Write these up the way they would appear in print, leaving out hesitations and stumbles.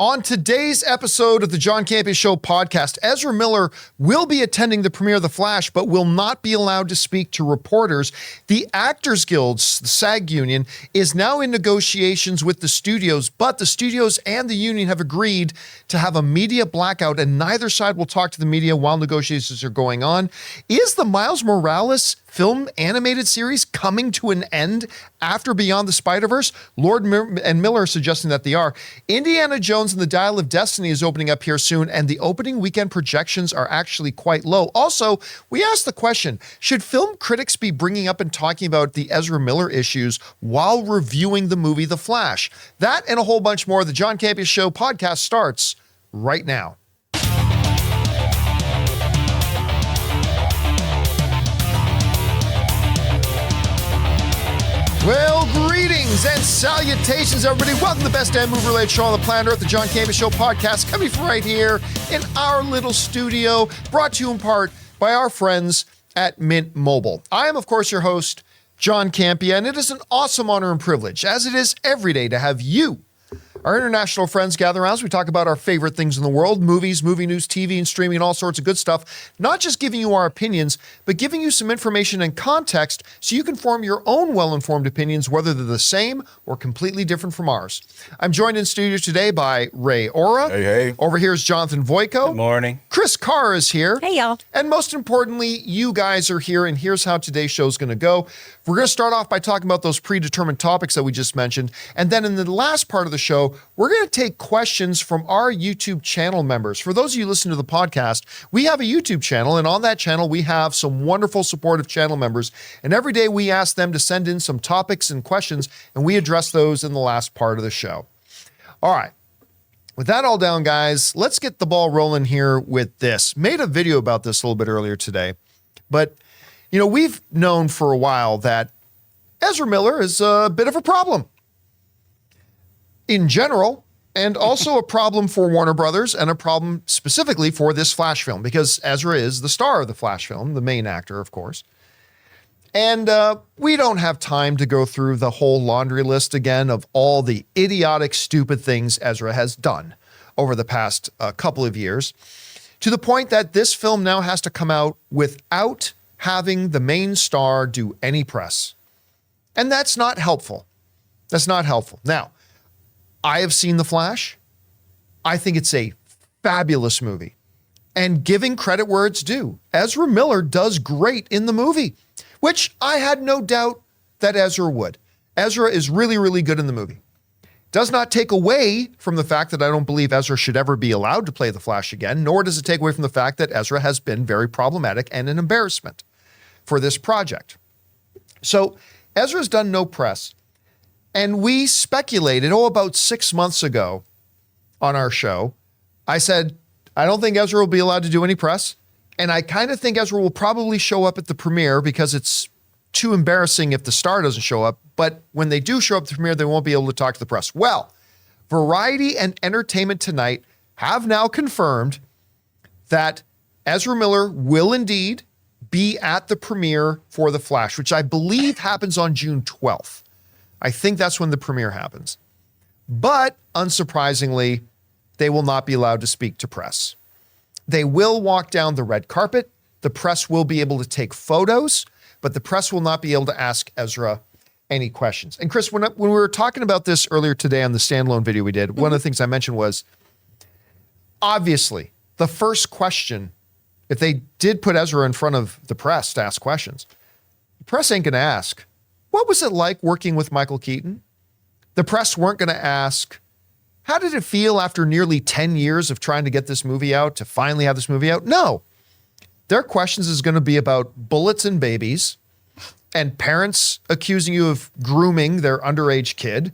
On today's episode of the John Campea Show podcast, Ezra Miller will be attending the premiere of The Flash, but will not be allowed to speak to reporters. The Actors Guild's, the SAG union, is now in negotiations with the studios, but the studios and the union have agreed to have a media blackout, and neither side will talk to the media while negotiations are going on. Is the Miles Morales film animated series coming to an end after Beyond the Spider-Verse? Lord and Miller are suggesting that they are. Indiana Jones and the Dial of Destiny is opening up here soon, and the opening weekend projections are actually quite low. Also, we asked the question, should film critics be bringing up and talking about the Ezra Miller issues while reviewing the movie The Flash? That and a whole bunch more. The John Campea Show podcast starts right now. Well, greetings and salutations, everybody. Welcome to the best damn movie-related show on the planet Earth, the John Campea Show podcast, coming from right here in our little studio, brought to you in part by our friends at Mint Mobile. I am, of course, your host, John Campea, and it is an awesome honor and privilege, as it is every day, to have you, our international friends, gather around as we talk about our favorite things in the world, movies, movie news, TV, and streaming, and all sorts of good stuff. Not just giving you our opinions, but giving you some information and context so you can form your own well-informed opinions, whether they're the same or completely different from ours. I'm joined in studio today by Ray Ora. Hey, hey. Over here is Jonathan Voico. Good morning. Chris Carr is here. Hey, y'all. And most importantly, you guys are here, and here's how today's show is going to go. We're going to start off by talking about those predetermined topics that we just mentioned, and then in the last part of the show, we're going to take questions from our YouTube channel members. For those of you listening to the podcast, we have a YouTube channel, and on that channel, we have some wonderful supportive channel members, and every day we ask them to send in some topics and questions, and we address those in the last part of the show. All right. With that all down, guys, let's get the ball rolling here with this. Made a video about this a little bit earlier today, but, you know, we've known for a while that Ezra Miller is a bit of a problem in general, and also a problem for Warner Brothers, and a problem specifically for this Flash film, because Ezra is the star of the Flash film, the main actor, of course. And we don't have time to go through the whole laundry list again of all the idiotic, stupid things Ezra has done over the past couple of years, to the point that this film now has to come out without having the main star do any press. And that's not helpful. That's not helpful. Now, I have seen The Flash. I think it's a fabulous movie. And giving credit where it's due, Ezra Miller does great in the movie, which I had no doubt that Ezra would. Ezra is really, really good in the movie. Does not take away from the fact that I don't believe Ezra should ever be allowed to play The Flash again, nor does it take away from the fact that Ezra has been very problematic and an embarrassment for this project. So Ezra's done no press. And we speculated, about 6 months ago on our show, I said, I don't think Ezra will be allowed to do any press. And I kind of think Ezra will probably show up at the premiere because it's too embarrassing if the star doesn't show up. But when they do show up at the premiere, they won't be able to talk to the press. Well, Variety and Entertainment Tonight have now confirmed that Ezra Miller will indeed be at the premiere for The Flash, which I believe happens on June 12th. I think that's when the premiere happens. But, unsurprisingly, they will not be allowed to speak to press. They will walk down the red carpet. The press will be able to take photos, but the press will not be able to ask Ezra any questions. And Chris, when we were talking about this earlier today on the standalone video we did, one of the things I mentioned was, obviously, the first question, if they did put Ezra in front of the press to ask questions, the press ain't going to ask, what was it like working with Michael Keaton? The press weren't going to ask, how did it feel after nearly 10 years of trying to get this movie out to finally have this movie out? No. Their questions is going to be about bullets and babies and parents accusing you of grooming their underage kid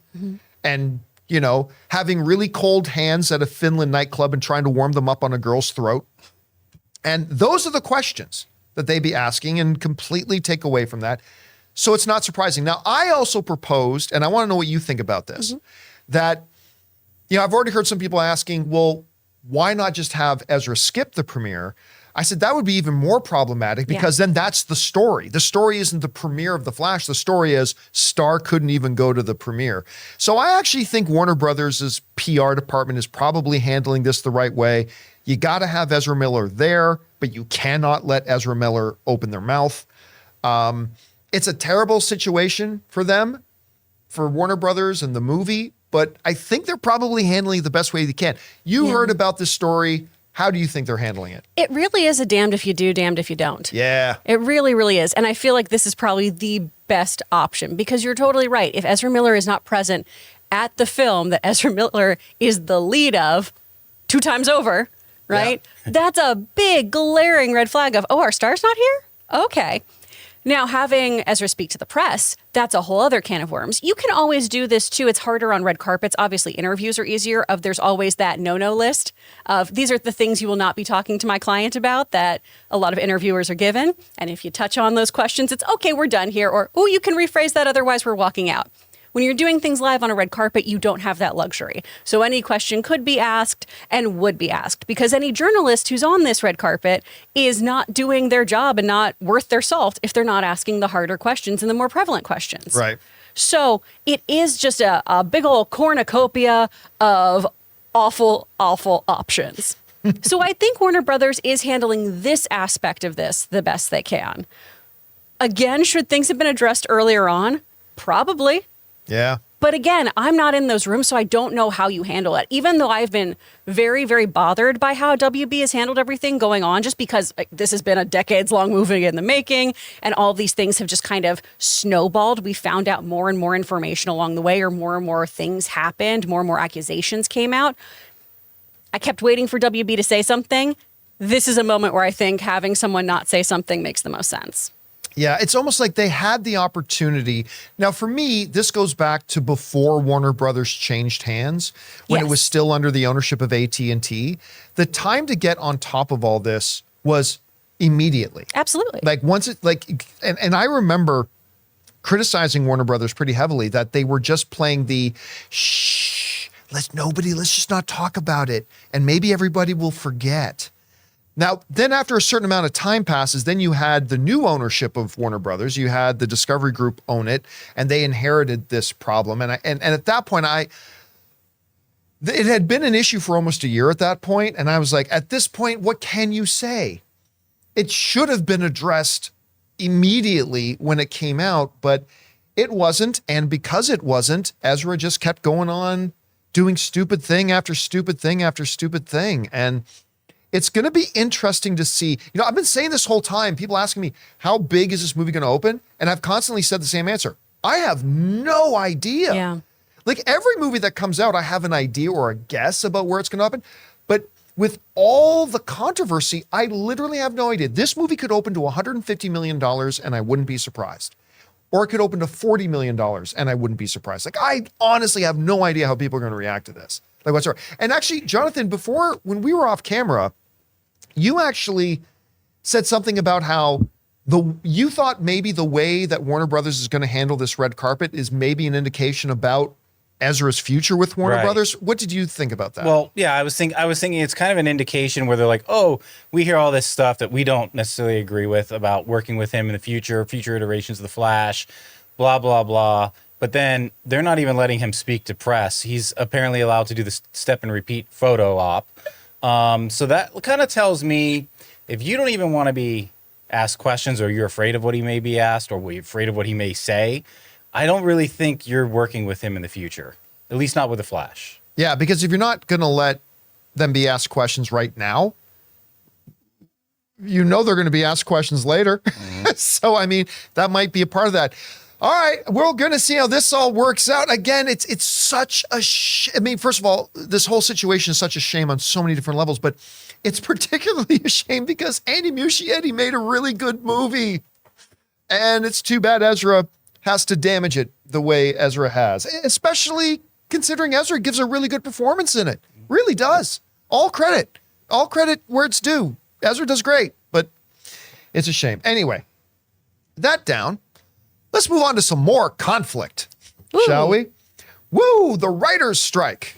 and, you know, having really cold hands at a Finland nightclub and trying to warm them up on a girl's throat. And those are the questions that they'd be asking, and completely take away from that. So it's not surprising. Now, I also proposed, and I want to know what you think about this, that, you know, I've already heard some people asking, well, why not just have Ezra skip the premiere? I said, that would be even more problematic because then that's the story. The story isn't the premiere of The Flash. The story is Star couldn't even go to the premiere. So I actually think Warner Brothers' PR department is probably handling this the right way. You got to have Ezra Miller there, but you cannot let Ezra Miller open their mouth. It's a terrible situation for them, for Warner Brothers and the movie, but I think they're probably handling it the best way they can. You heard about this story. How do you think they're handling it? It really is a damned if you do, damned if you don't. Yeah. It really, really is. And I feel like this is probably the best option because you're totally right. If Ezra Miller is not present at the film that Ezra Miller is the lead of 2 times over, right? Yeah. That's a big glaring red flag of, oh, our star's not here? Okay. Now, having Ezra speak to the press, that's a whole other can of worms. You can always do this too. It's harder on red carpets. Obviously, interviews are easier. There's always that no-no list of these are the things you will not be talking to my client about that a lot of interviewers are given. And if you touch on those questions, it's okay, we're done here. Or, oh, you can rephrase that. Otherwise, we're walking out. When you're doing things live on a red carpet, you don't have that luxury. So any question could be asked and would be asked because any journalist who's on this red carpet is not doing their job and not worth their salt if they're not asking the harder questions and the more prevalent questions. Right. So it is just a big old cornucopia of awful, awful options. So I think Warner Brothers is handling this aspect of this the best they can. Again, should things have been addressed earlier on? Probably. Yeah. But again, I'm not in those rooms, so I don't know how you handle it. Even though I've been very, very bothered by how WB has handled everything going on, just because this has been a decades-long movie in the making, and all these things have just kind of snowballed. We found out more and more information along the way, or more things happened, more and more accusations came out. I kept waiting for WB to say something. This is a moment where I think having someone not say something makes the most sense. Yeah, it's almost like they had the opportunity. Now, for me, this goes back to before Warner Brothers changed hands, when it was still under the ownership of AT&T. The time to get on top of all this was immediately. Absolutely. Like once it, and I remember criticizing Warner Brothers pretty heavily that they were just playing the shh, let's just not talk about it, and maybe everybody will forget. Now, then after a certain amount of time passes, then you had the new ownership of Warner Brothers. You had the Discovery Group own it, and they inherited this problem. And at that point, it had been an issue for almost a year at that point. And I was like, at this point, what can you say? It should have been addressed immediately when it came out, but it wasn't. And because it wasn't, Ezra just kept going on doing stupid thing after stupid thing after stupid thing. And it's going to be interesting to see. You know, I've been saying this whole time, people asking me, how big is this movie going to open? And I've constantly said the same answer. I have no idea. Yeah. Like every movie that comes out, I have an idea or a guess about where it's going to open. But with all the controversy, I literally have no idea. This movie could open to $150 million and I wouldn't be surprised. Or it could open to $40 million and I wouldn't be surprised. Like I honestly have no idea how people are going to react to this. Like whatsoever. And actually, Jonathan, before, when we were off camera, you actually said something about how you thought maybe the way that Warner Brothers is going to handle this red carpet is maybe an indication about Ezra's future with Warner Brothers. What did you think about that? Well, yeah, I was thinking it's kind of an indication where they're like, oh, we hear all this stuff that we don't necessarily agree with about working with him in the future iterations of The Flash, blah, blah, blah. But then they're not even letting him speak to press. He's apparently allowed to do the step and repeat photo op. So that kind of tells me if you don't even want to be asked questions or you're afraid of what he may be asked or you're afraid of what he may say, I don't really think you're working with him in the future, at least not with The Flash. Yeah, because if you're not going to let them be asked questions right now, you know they're going to be asked questions later. Mm-hmm. So, I mean, that might be a part of that. All right, we're going to see how this all works out. Again, it's such a I mean, first of all, this whole situation is such a shame on so many different levels, but it's particularly a shame because Andy Muschietti made a really good movie. And it's too bad Ezra has to damage it the way Ezra has, especially considering Ezra gives a really good performance in it. Really does. All credit where it's due. Ezra does great, but it's a shame. Anyway, that down. Let's move on to some more conflict, shall we? Woo! The writer's strike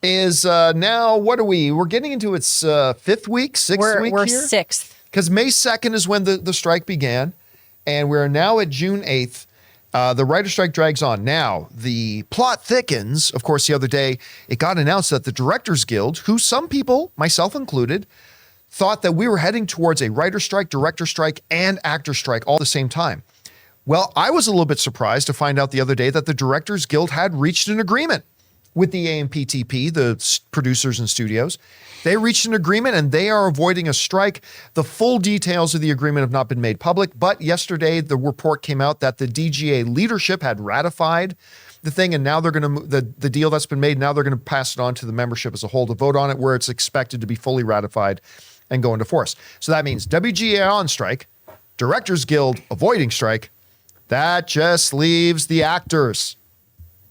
is now, what are we? We're getting into its fifth week, sixth week We're here? sixth. Because May 2nd is when the strike began, and we're now at June 8th. The writer's strike drags on. Now, the plot thickens. Of course, the other day, it got announced that the Directors Guild, who some people, myself included, thought that we were heading towards a writer's strike, director strike, and actor strike all at the same time. Well, I was a little bit surprised to find out the other day that the Directors Guild had reached an agreement with the AMPTP, the producers and studios. They reached an agreement and they are avoiding a strike. The full details of the agreement have not been made public, but yesterday the report came out that the DGA leadership had ratified the thing, and now they're going to, the deal that's been made, now they're going to pass it on to the membership as a whole to vote on it, where it's expected to be fully ratified and go into force. So that means WGA on strike, Directors Guild avoiding strike. That just leaves the actors.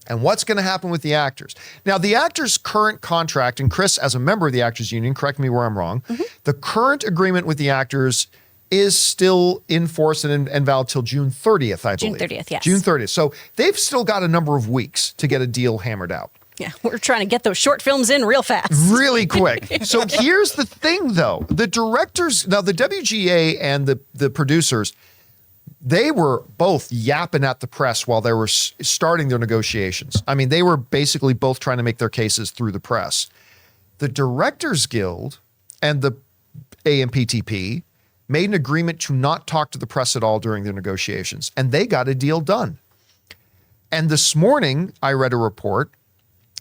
And what's going to happen with the actors? Now, the actors' current contract, and Chris, as a member of the Actors Union, correct me where I'm wrong, the current agreement with the actors is still in force and valid till June 30th, I believe. June 30th, yes. June 30th. So they've still got a number of weeks to get a deal hammered out. Yeah, we're trying to get those short films in real fast. Really quick. So here's the thing, though. The directors, now the WGA and the producers, they were both yapping at the press while they were starting their negotiations. I mean, they were basically both trying to make their cases through the press. The Directors Guild and the AMPTP made an agreement to not talk to the press at all during their negotiations, and they got a deal done. And this morning, I read a report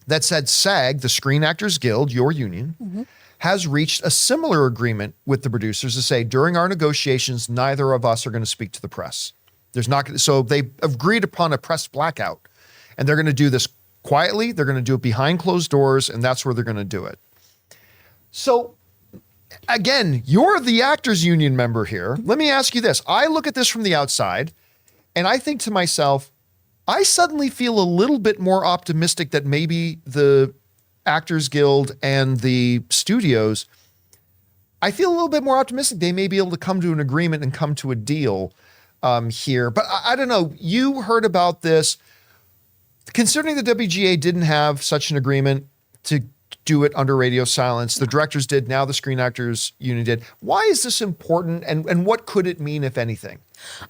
that said SAG, the Screen Actors Guild, your union, has reached a similar agreement with the producers to say, during our negotiations, neither of us are going to speak to the press. There's not going to, so they agreed upon a press blackout, and they're going to do this quietly. They're going to do it behind closed doors, and that's where they're going to do it. So again, you're the Actors Union member here. Let me ask you this. I look at this from the outside, and I think to myself, I suddenly feel a little bit more optimistic that maybe the Actors Guild and the studios, I feel a little bit more optimistic they may be able to come to an agreement and come to a deal here. But I don't know. You heard about this. Considering the WGA didn't have such an agreement to do it under radio silence, the directors did, now the Screen Actors Union did. Why is this important, and what could it mean, if anything?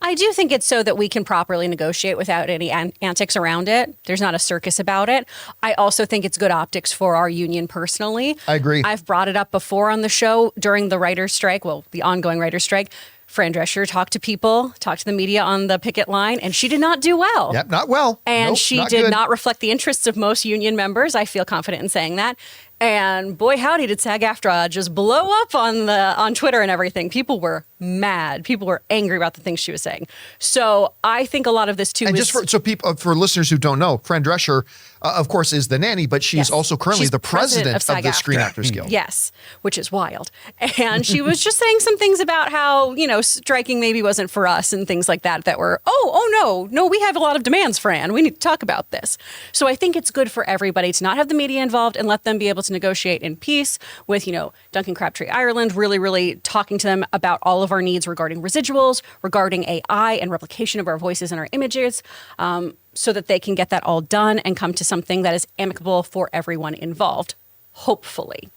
I do think it's so that we can properly negotiate without any antics around it. There's not a circus about it. I also think it's good optics for our union personally. I agree. I've brought it up before on the show during the writer's strike, well, the ongoing writer's strike. Fran Drescher talked to people, talked to the media on the picket line, and she did not do well. Yep, not well. And Nope, she not did good. not reflect the interests of most union members. I feel confident in saying that. And boy, howdy, did SAG-AFTRA just blow up on Twitter and everything. People were mad. People were angry about the things she was saying. So I think a lot of this too And is... just for people, for listeners who don't know, Fran Drescher, of course, is the nanny, but she's Yes. also currently She's the president of the SAG-AFTRA. Screen Actors Guild. Yes, which is wild. And she was just saying some things about how, striking maybe wasn't for us and things like that were, no, we have a lot of demands, Fran. We need to talk about this. So I think it's good for everybody to not have the media involved and let them be able to negotiate in peace with, Duncan Crabtree Ireland, really, really talking to them about all of our needs regarding residuals, regarding AI and replication of our voices and our images, so that they can get that all done and come to something that is amicable for everyone involved, hopefully.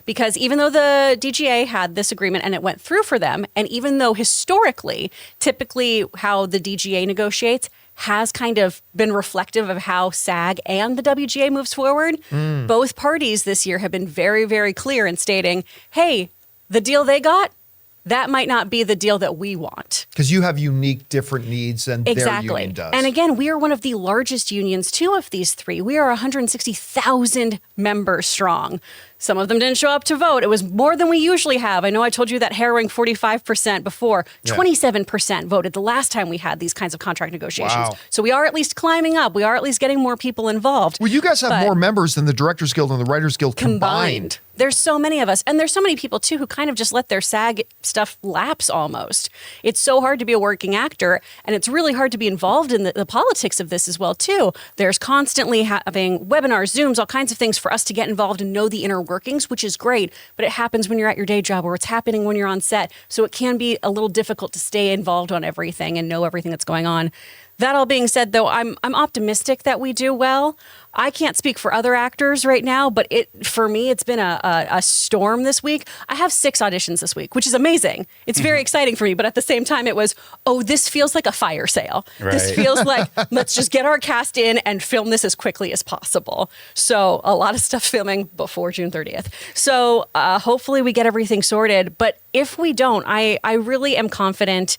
Because even though the DGA had this agreement and it went through for them, and even though historically, typically how the DGA negotiates has kind of been reflective of how SAG and the WGA moves forward, both parties this year have been very, very clear in stating, hey, the deal they got, that might not be the deal that we want. Because you have unique, different needs than their union does. And again, we are one of the largest unions, too, of these three. We are 160,000 members strong. Some of them didn't show up to vote. It was more than we usually have. I know I told you that harrowing 45% before. Yeah. 27% voted the last time we had these kinds of contract negotiations. Wow. So we are at least climbing up. We are at least getting more people involved. Well, you guys have But more members than the Directors Guild and the Writers Guild combined. There's so many of us. And there's so many people, too, who kind of just let their SAG stuff lapse almost. It's so hard to be a working actor, and it's really hard to be involved in the politics of this as well, too. There's constantly having webinars, Zooms, all kinds of things for us to get involved and know the inner workings, which is great. But it happens when you're at your day job or it's happening when you're on set. So it can be a little difficult to stay involved on everything and know everything that's going on. That all being said, though, I'm optimistic that we do well. I can't speak for other actors right now, but for me, it's been a storm this week. I have 6 auditions this week, which is amazing. It's very exciting for me, but at the same time, it was, this feels like a fire sale. Right. This feels like, let's just get our cast in and film this as quickly as possible. So a lot of stuff filming before June 30th. So hopefully we get everything sorted. But if we don't, I really am confident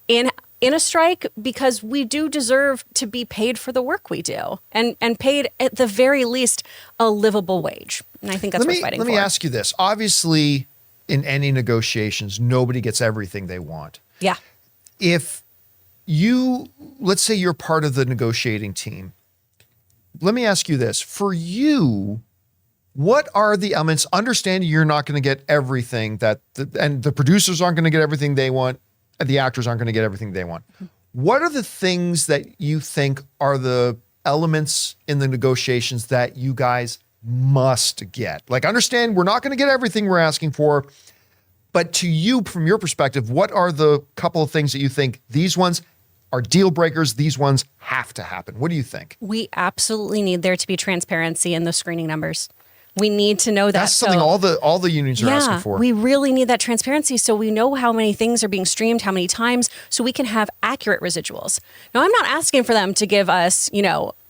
in a strike, because we do deserve to be paid for the work we do, and paid at the very least a livable wage. And I think that's what we're fighting for. Let me ask you this. Obviously, in any negotiations, nobody gets everything they want. Yeah. If let's say you're part of the negotiating team, let me ask you this. For you, what are the elements, understanding you're not going to get everything and the producers aren't going to get everything they want, the actors aren't going to get everything they want. What are the things that you think are the elements in the negotiations that you guys must get? Like, understand we're not going to get everything we're asking for, but to you, from your perspective, what are the couple of things that you think these ones are deal breakers, these ones have to happen? What do you think? We absolutely need there to be transparency in the screening numbers. We need to know that. That's something all the unions are asking for. We really need that transparency, so we know how many things are being streamed, how many times, so we can have accurate residuals. Now, I'm not asking for them to give us,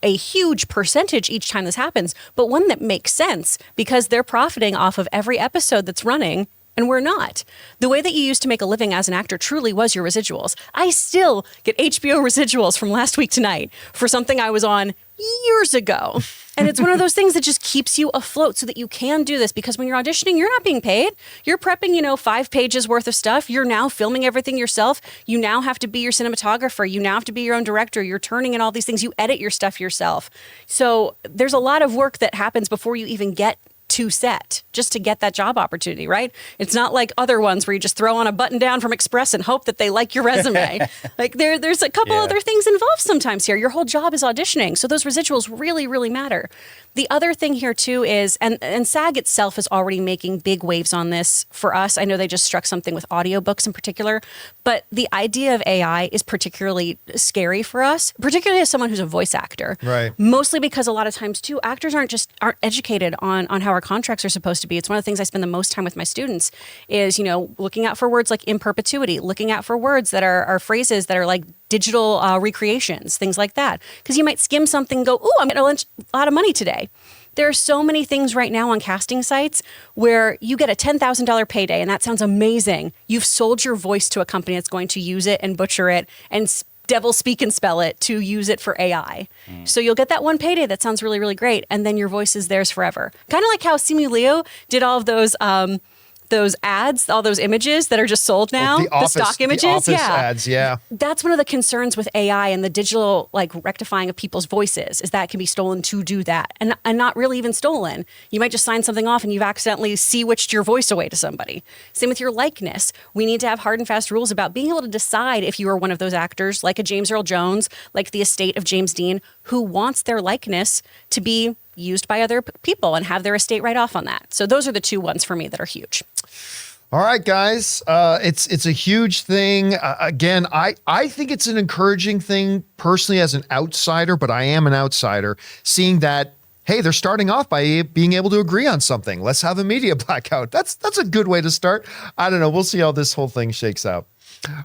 a huge percentage each time this happens, but one that makes sense, because they're profiting off of every episode that's running, and we're not. The way that you used to make a living as an actor truly was your residuals. I still get HBO residuals from last week tonight for something I was on years ago. And it's one of those things that just keeps you afloat so that you can do this, because when you're auditioning, you're not being paid. You're prepping, 5 pages worth of stuff. You're now filming everything yourself. You now have to be your cinematographer. You now have to be your own director. You're turning in all these things. You edit your stuff yourself. So there's a lot of work that happens before you even get to set, just to get that job opportunity, right? It's not like other ones where you just throw on a button down from Express and hope that they like your resume. Like there's a couple other things involved sometimes here. Your whole job is auditioning. So those residuals really, really matter. The other thing here too is, and SAG itself is already making big waves on this for us. I know they just struck something with audiobooks in particular, but the idea of AI is particularly scary for us, particularly as someone who's a voice actor. Right. Mostly because a lot of times too, actors aren't educated on how our contracts are supposed to be. It's one of the things I spend the most time with my students is, looking out for words like in perpetuity, looking out for words that are phrases that are like digital recreations, things like that. Because you might skim something and go, ooh, I'm getting a lot of money today. There are so many things right now on casting sites where you get a $10,000 payday, and that sounds amazing. You've sold your voice to a company that's going to use it and butcher it and devil speak and spell it to use it for AI. So you'll get that one payday that sounds really, really great, and then your voice is theirs forever. Kind of like how Simu Liu did all of those ads, all those images that are just sold now, the stock images. The office ads, yeah. That's one of the concerns with AI and the digital rectifying of people's voices, is that it can be stolen to do that, and not really even stolen. You might just sign something off and you've accidentally sea-witched your voice away to somebody. Same with your likeness. We need to have hard and fast rules about being able to decide if you are one of those actors, like a James Earl Jones, like the estate of James Dean, who wants their likeness to be used by other people and have their estate write off on that. So those are the 2 ones for me that are huge. All right, guys. It's a huge thing. Again, I think it's an encouraging thing personally as an outsider, but I am an outsider, seeing that, hey, they're starting off by being able to agree on something. Let's have a media blackout. That's a good way to start. I don't know. We'll see how this whole thing shakes out.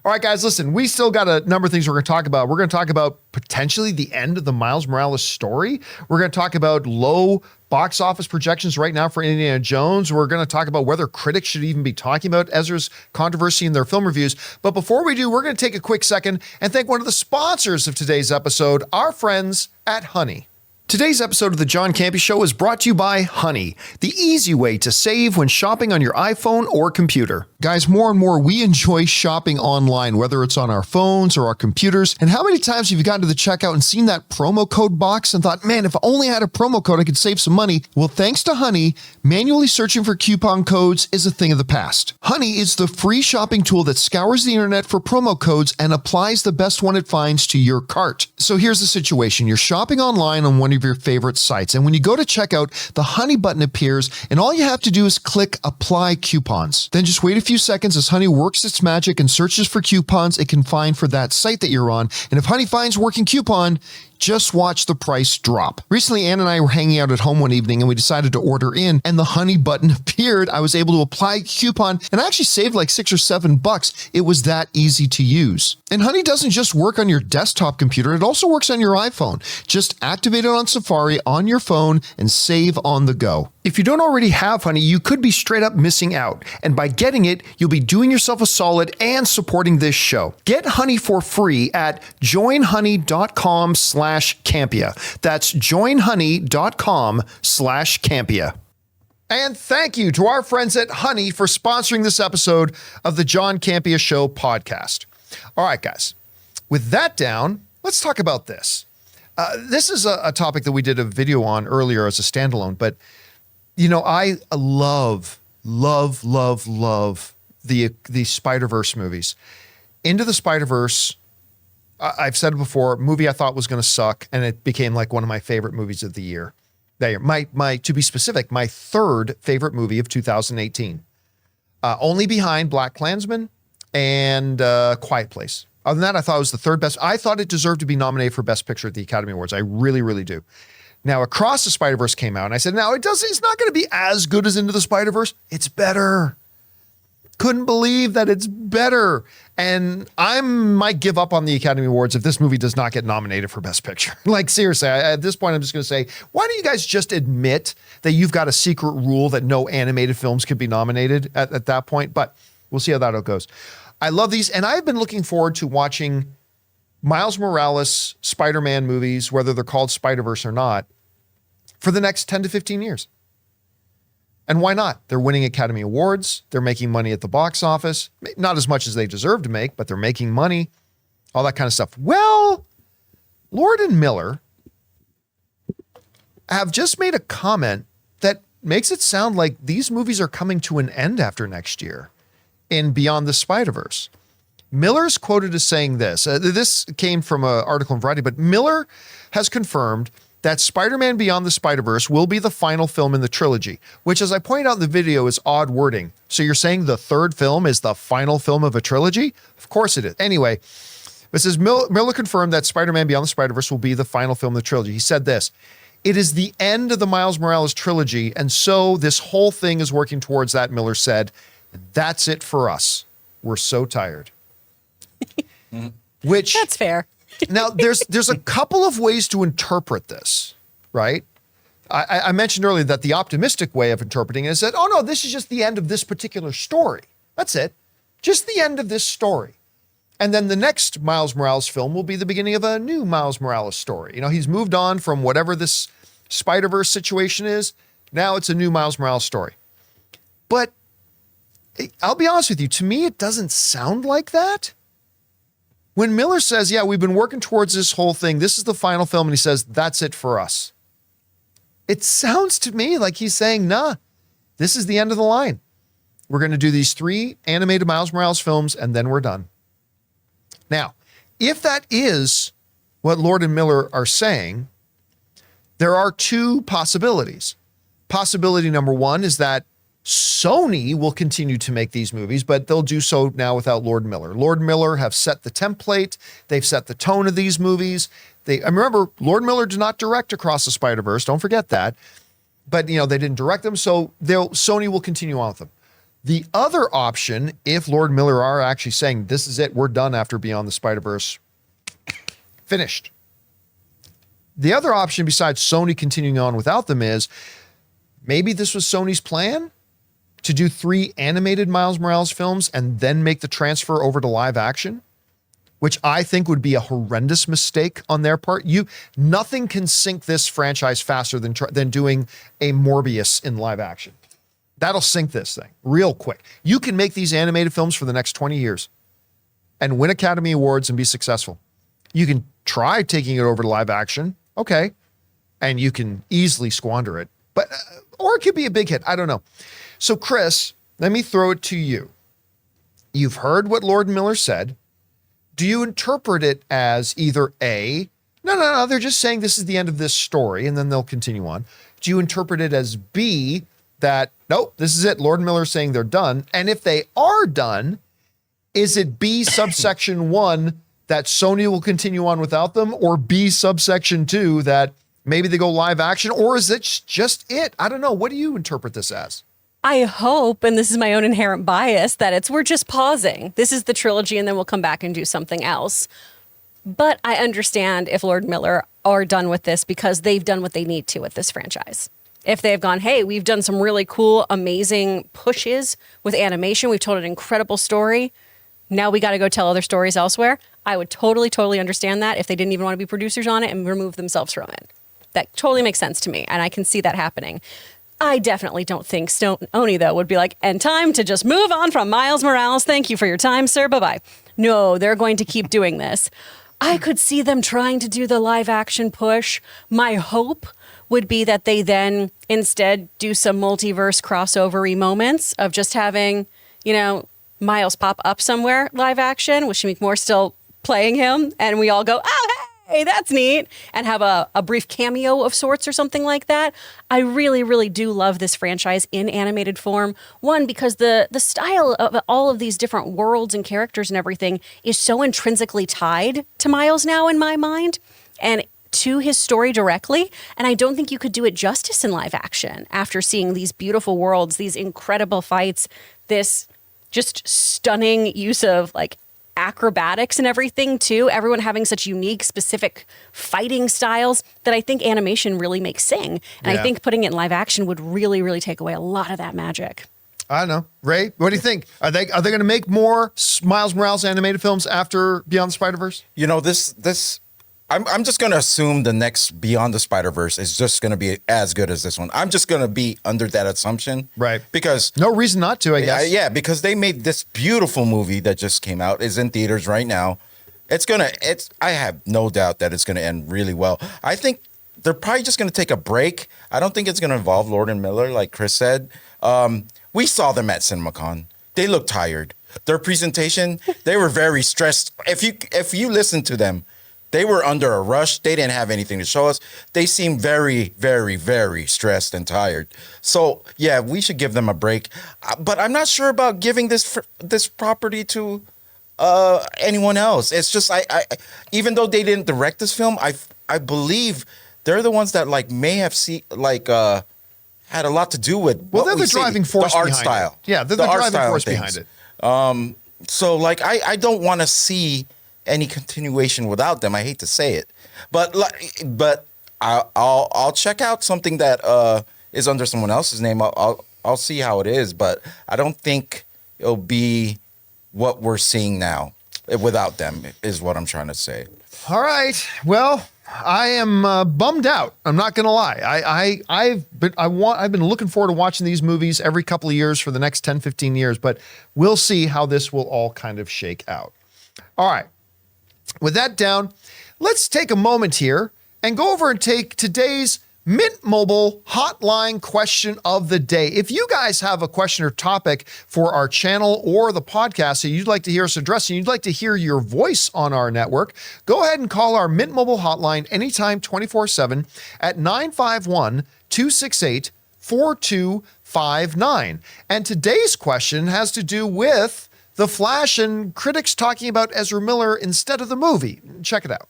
All right, guys, listen, we still got a number of things we're going to talk about. We're going to talk about potentially the end of the Miles Morales story. We're going to talk about low box office projections right now for Indiana Jones. We're going to talk about whether critics should even be talking about Ezra's controversy in their film reviews. But before we do, we're going to take a quick second and thank one of the sponsors of today's episode, our friends at Honey. Today's episode of the John Campea Show is brought to you by Honey, the easy way to save when shopping on your iPhone or computer. Guys, more and more, we enjoy shopping online, whether it's on our phones or our computers. And how many times have you gotten to the checkout and seen that promo code box and thought, man, if I only had a promo code, I could save some money? Well, thanks to Honey, manually searching for coupon codes is a thing of the past. Honey is the free shopping tool that scours the internet for promo codes and applies the best one it finds to your cart. So here's the situation. You're shopping online on one of your favorite sites, and when you go to checkout, the Honey button appears, and all you have to do is click Apply Coupons. Then just wait a few few seconds as Honey works its magic and searches for coupons it can find for that site that you're on. And if Honey finds working coupon, just watch the price drop. Recently, Ann and I were hanging out at home one evening and we decided to order in, and the Honey button appeared. I was able to apply a coupon and I actually saved like $6 or $7. It was that easy to use. And Honey doesn't just work on your desktop computer, it also works on your iPhone. Just activate it on Safari on your phone and save on the go. If you don't already have Honey, you could be straight up missing out. And by getting it, you'll be doing yourself a solid and supporting this show. Get Honey for free at joinhoney.com/Campea. That's joinhoney.com/Campea. And thank you to our friends at Honey for sponsoring this episode of the John Campea Show podcast. All right, guys, with that down, let's talk about this. This is a topic that we did a video on earlier as a standalone, but you know, I love the Spider-Verse movies. Into the Spider-Verse, I've said it before, movie I thought was going to suck, and it became like one of my favorite movies of the year. That year. My to be specific, my third favorite movie of 2018. Only behind BlacKkKlansman and Quiet Place. Other than that, I thought it was the third best. I thought it deserved to be nominated for Best Picture at the Academy Awards. I really, really do. Now, Across the Spider-Verse came out, and I said, now, it's not going to be as good as Into the Spider-Verse. It's better. Couldn't believe that it's better. And I might give up on the Academy Awards if this movie does not get nominated for Best Picture. Like, seriously, at this point, I'm just going to say, why don't you guys just admit that you've got a secret rule that no animated films could be nominated at that point? But we'll see how that goes. I love these, and I've been looking forward to watching Miles Morales Spider-Man movies, whether they're called Spider-Verse or not, for the next 10 to 15 years. And why not? They're winning Academy Awards. They're making money at the box office. Not as much as they deserve to make, but they're making money. All that kind of stuff. Well, Lord and Miller have just made a comment that makes it sound like these movies are coming to an end after next year in Beyond the Spider-Verse. Miller's quoted as saying this. This came from an article in Variety, but Miller has confirmed that Spider-Man Beyond the Spider-Verse will be the final film in the trilogy, which, as I pointed out in the video, is odd wording. So you're saying the third film is the final film of a trilogy? Of course it is. Anyway, it says Miller confirmed that Spider-Man Beyond the Spider-Verse will be the final film of the trilogy. He said this: "It is the end of the Miles Morales trilogy, and so this whole thing is working towards that," Miller said. "That's it for us. We're so tired." Which, That's fair. now, there's a couple of ways to interpret this, right? I mentioned earlier that the optimistic way of interpreting it is that, oh no, this is just the end of this particular story. That's it. Just the end of this story. And then the next Miles Morales film will be the beginning of a new Miles Morales story. You know, he's moved on from whatever this Spider-Verse situation is. Now it's a new Miles Morales story. But I'll be honest with you, to me, it doesn't sound like that. When Miller says, yeah, we've been working towards this whole thing, this is the final film, and he says, that's it for us. It sounds to me like he's saying, nah, this is the end of the line. We're going to do these 3 animated Miles Morales films, and then we're done. Now, if that is what Lord and Miller are saying, there are 2 possibilities. Possibility number 1 is that Sony will continue to make these movies, but they'll do so now without Lord Miller. Lord Miller have set the template. They've set the tone of these movies. I remember, Lord Miller did not direct Across the Spider-Verse. Don't forget that. But, you know, they didn't direct them, so Sony will continue on with them. The other option, if Lord Miller are actually saying, this is it, we're done after Beyond the Spider-Verse, finished. The other option besides Sony continuing on without them is, maybe this was Sony's plan to do 3 animated Miles Morales films and then make the transfer over to live action, which I think would be a horrendous mistake on their part. Nothing can sink this franchise faster than doing a Morbius in live action. That'll sink this thing real quick. You can make these animated films for the next 20 years and win Academy Awards and be successful. You can try taking it over to live action, okay, and you can easily squander it, but or it could be a big hit. I don't know. So, Chris, let me throw it to you. You've heard what Lord Miller said. Do you interpret it as either A, no, they're just saying this is the end of this story, and then they'll continue on. Do you interpret it as B, that, nope, this is it. Lord and Miller saying they're done. And if they are done, is it B subsection 1 that Sony will continue on without them, or B subsection 2 that maybe they go live action, or is it just it? I don't know. What do you interpret this as? I hope, and this is my own inherent bias, that we're just pausing. This is the trilogy, and then we'll come back and do something else. But I understand if Lord and Miller are done with this because they've done what they need to with this franchise. If they've gone, hey, we've done some really cool, amazing pushes with animation. We've told an incredible story. Now we got to go tell other stories elsewhere. I would totally understand that if they didn't even want to be producers on it and remove themselves from it. That totally makes sense to me, and I can see that happening. I definitely don't think Sony, though, would be like, and time to just move on from Miles Morales. Thank you for your time, sir. Bye-bye. No, they're going to keep doing this. I could see them trying to do the live action push. My hope would be that they then instead do some multiverse crossover-y moments of just having, Miles pop up somewhere live action with Shamik Moore still playing him, and we all go, oh, hey, that's neat, and have a brief cameo of sorts or something like that. I really do love this franchise in animated form. One, because the style of all of these different worlds and characters and everything is so intrinsically tied to Miles now in my mind, and to his story directly. And I don't think you could do it justice in live action after seeing these beautiful worlds, these incredible fights, this just stunning use of acrobatics and everything too. Everyone having such unique, specific fighting styles that I think animation really makes sing. And I think putting it in live action would really take away a lot of that magic. I don't know. Ray, what do you think? Are they going to make more Miles Morales animated films after Beyond the Spider-Verse? I'm just going to assume the next Beyond the Spider-Verse is just going to be as good as this one. I'm just going to be under that assumption. Right. Because no reason not to, I guess. Yeah, because they made this beautiful movie that just came out, is in theaters right now. I have no doubt that it's going to end really well. I think they're probably just going to take a break. I don't think it's going to involve Lord and Miller, like Chris said. We saw them at CinemaCon. They looked tired. Their presentation, they were very stressed. If you listen to them, they were under a rush. They didn't have anything to show us. They seemed very stressed and tired. So, yeah, we should give them a break. But I'm not sure about giving this property to anyone else. It's just, I even though they didn't direct this film, I believe they're the ones that may have had a lot to do with they're the driving force, the art behind style. It. Yeah, they're the driving force behind it. So I don't want to see any continuation without them. I hate to say it, but I'll check out something that is under someone else's name. I'll see how it is, but I don't think it'll be what we're seeing now without them. Is what I'm trying to say. All right. Well, I am bummed out. I'm not going to lie. I've been looking forward to watching these movies every couple of years for the next 10, 15 years, but we'll see how this will all kind of shake out. All right. With that down, let's take a moment here and go over and take today's Mint Mobile Hotline question of the day. If you guys have a question or topic for our channel or the podcast that you'd like to hear us address and you'd like to hear your voice on our network, go ahead and call our Mint Mobile Hotline anytime 24/7 at 951-268-4259. And today's question has to do with The Flash and critics talking about Ezra Miller instead of the movie. Check it out.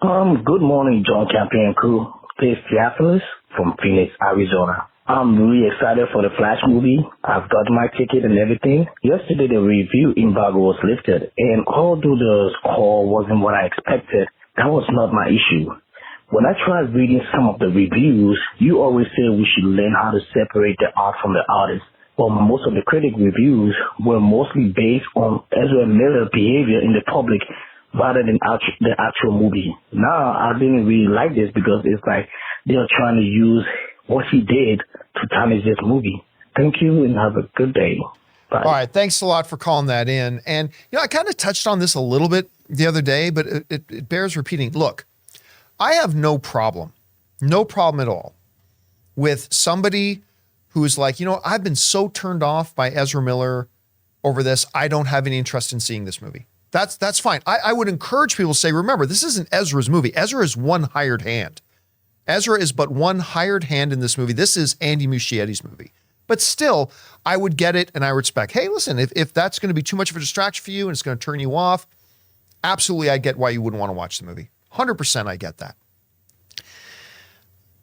Good morning, John Campea and crew. This is Theophilus from Phoenix, Arizona. I'm really excited for the Flash movie. I've got my ticket and everything. Yesterday, the review embargo was lifted, and although the score wasn't what I expected, that was not my issue. When I tried reading some of the reviews, you always say we should learn how to separate the art from the artist. But most of the critic reviews were mostly based on Ezra Miller's behavior in the public rather than the actual movie. Now, I didn't really like this because it's like they're trying to use what he did to tarnish this movie. Thank you and have a good day. Bye. All right. Thanks a lot for calling that in. And, I kind of touched on this a little bit the other day, but it bears repeating. Look, I have no problem at all with somebody who's like, I've been so turned off by Ezra Miller over this, I don't have any interest in seeing this movie. That's fine. I would encourage people to say, remember, this isn't Ezra's movie. Ezra is one hired hand. Ezra is but one hired hand in this movie. This is Andy Muschietti's movie. But still, I would get it and I respect, hey, listen, if that's going to be too much of a distraction for you and it's going to turn you off, absolutely, I get why you wouldn't want to watch the movie. 100% I get that.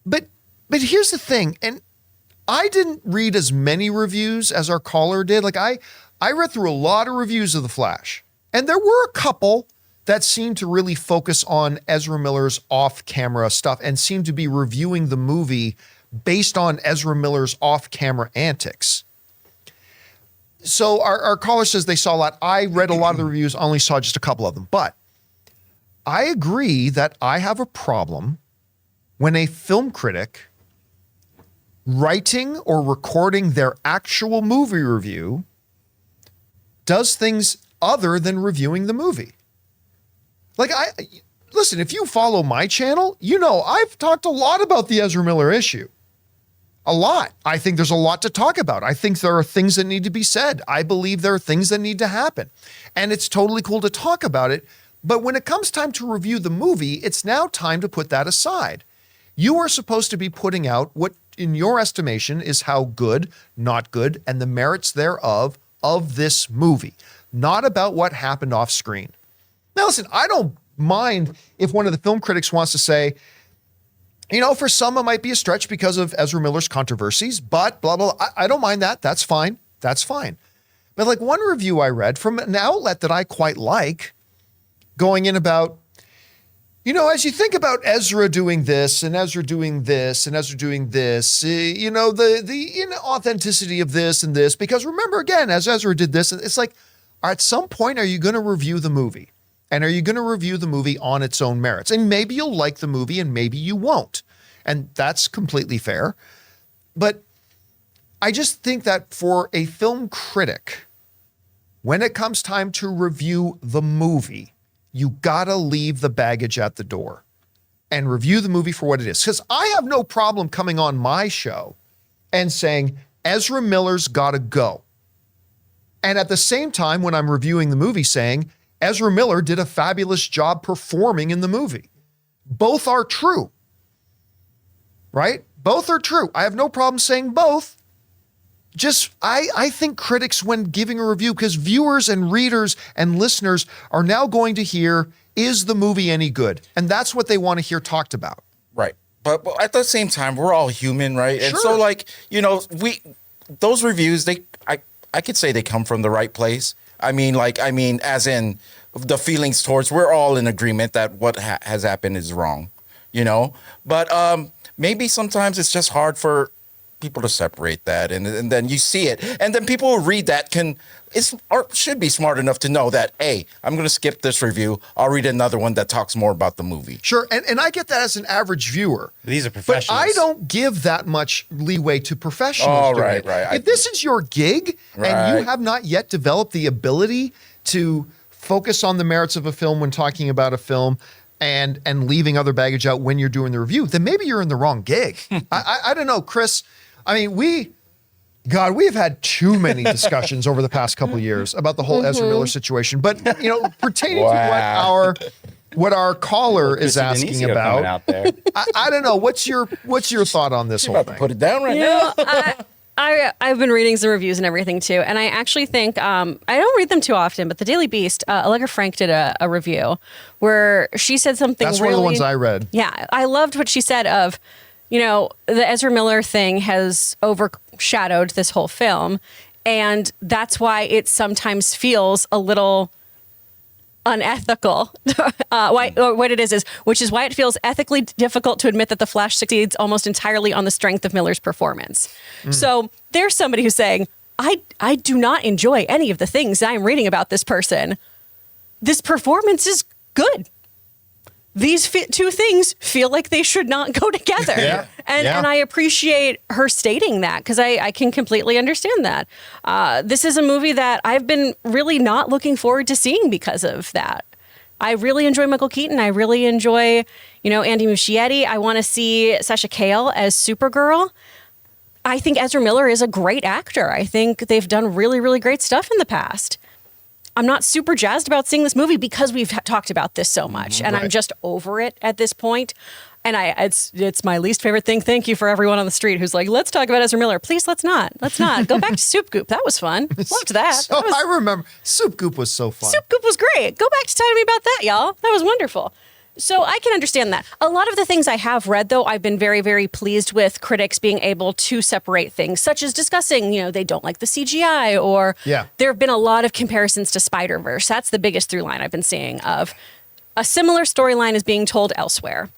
But here's the thing, and I didn't read as many reviews as our caller did. Like I read through a lot of reviews of The Flash, and there were a couple that seemed to really focus on Ezra Miller's off-camera stuff and seemed to be reviewing the movie based on Ezra Miller's off-camera antics. So our caller says they saw a lot. I read a lot of the reviews, only saw just a couple of them. But I agree that I have a problem when a film critic writing or recording their actual movie review does things other than reviewing the movie. Like listen, if you follow my channel, you know I've talked a lot about the Ezra Miller issue. A lot. I think there's a lot to talk about. I think there are things that need to be said. I believe there are things that need to happen. And it's totally cool to talk about it. But when it comes time to review the movie, it's now time to put that aside. You are supposed to be putting out what, in your estimation, is how good, not good, and the merits thereof of this movie, not about what happened off screen. Now, listen, I don't mind if one of the film critics wants to say, you know, for some, it might be a stretch because of Ezra Miller's controversies, but blah, blah, blah. I don't mind that. That's fine. That's fine. But like one review I read from an outlet that I quite like, going in about, you know, as you think about Ezra doing this and Ezra doing this and Ezra doing this, you know, the inauthenticity of this and this, because remember, again, as Ezra did this, it's like, at some point, are you going to review the movie? And are you going to review the movie on its own merits? And maybe you'll like the movie and maybe you won't. And that's completely fair. But I just think that for a film critic, when it comes time to review the movie, you gotta leave the baggage at the door and review the movie for what it is. Because I have no problem coming on my show and saying, Ezra Miller's gotta go. And at the same time, when I'm reviewing the movie, saying, Ezra Miller did a fabulous job performing in the movie. Both are true, right? Both are true. I have no problem saying both. Just, I think critics, when giving a review, because viewers and readers and listeners are now going to hear, is the movie any good? And that's what they want to hear talked about. Right. But at the same time, we're all human, right? Sure. And so, like, you know, those reviews, I could say they come from the right place. I mean, as in the feelings towards, we're all in agreement that what has happened is wrong, you know? But maybe sometimes it's just hard for people to separate that. And then you see it. And then people who read that should be smart enough to know that, hey, I'm going to skip this review. I'll read another one that talks more about the movie. Sure. And I get that as an average viewer. These are professionals. But I don't give that much leeway to professionals. Oh, right. If this is your gig and you have not yet developed the ability to focus on the merits of a film when talking about a film and leaving other baggage out when you're doing the review, then maybe you're in the wrong gig. I don't know, Chris. I mean, we have had too many discussions over the past couple of years about the whole Ezra Miller situation. But, you know, pertaining to what our caller is asking about, out there. I don't know. What's your thought on this whole thing? Put it down right now. I've been reading some reviews and everything too, and I actually think I don't read them too often, but the Daily Beast, Allegra Frank did a review where she said something. That's one of the ones I read. Yeah, I loved what she said of, you know, the Ezra Miller thing has overshadowed this whole film, and that's why it sometimes feels a little unethical. What it is which is why it feels ethically difficult to admit that The Flash succeeds almost entirely on the strength of Miller's performance. So there's somebody who's saying, I do not enjoy any of the things I'm reading about this person. This performance is good. These two things feel like they should not go together. And I appreciate her stating that because I can completely understand that. This is a movie that I've been really not looking forward to seeing because of that. I really enjoy Michael Keaton. I really enjoy, Andy Muschietti. I want to see Sasha Cale as Supergirl. I think Ezra Miller is a great actor. I think they've done really, really great stuff in the past. I'm not super jazzed about seeing this movie because we've talked about this so much and I'm just over it at this point. And it's my least favorite thing. Thank you for everyone on the street who's like, let's talk about Ezra Miller. Please, let's not. Let's not. Go back to Soup Goop. That was fun. Loved that. So I remember Soup Goop was so fun. Soup Goop was great. Go back to telling me about that, y'all. That was wonderful. So I can understand that. A lot of the things I have read, though, I've been very, very pleased with critics being able to separate things, such as discussing, they don't like the CGI, or there have been a lot of comparisons to Spider-Verse. That's the biggest through line I've been seeing of a similar storyline is being told elsewhere.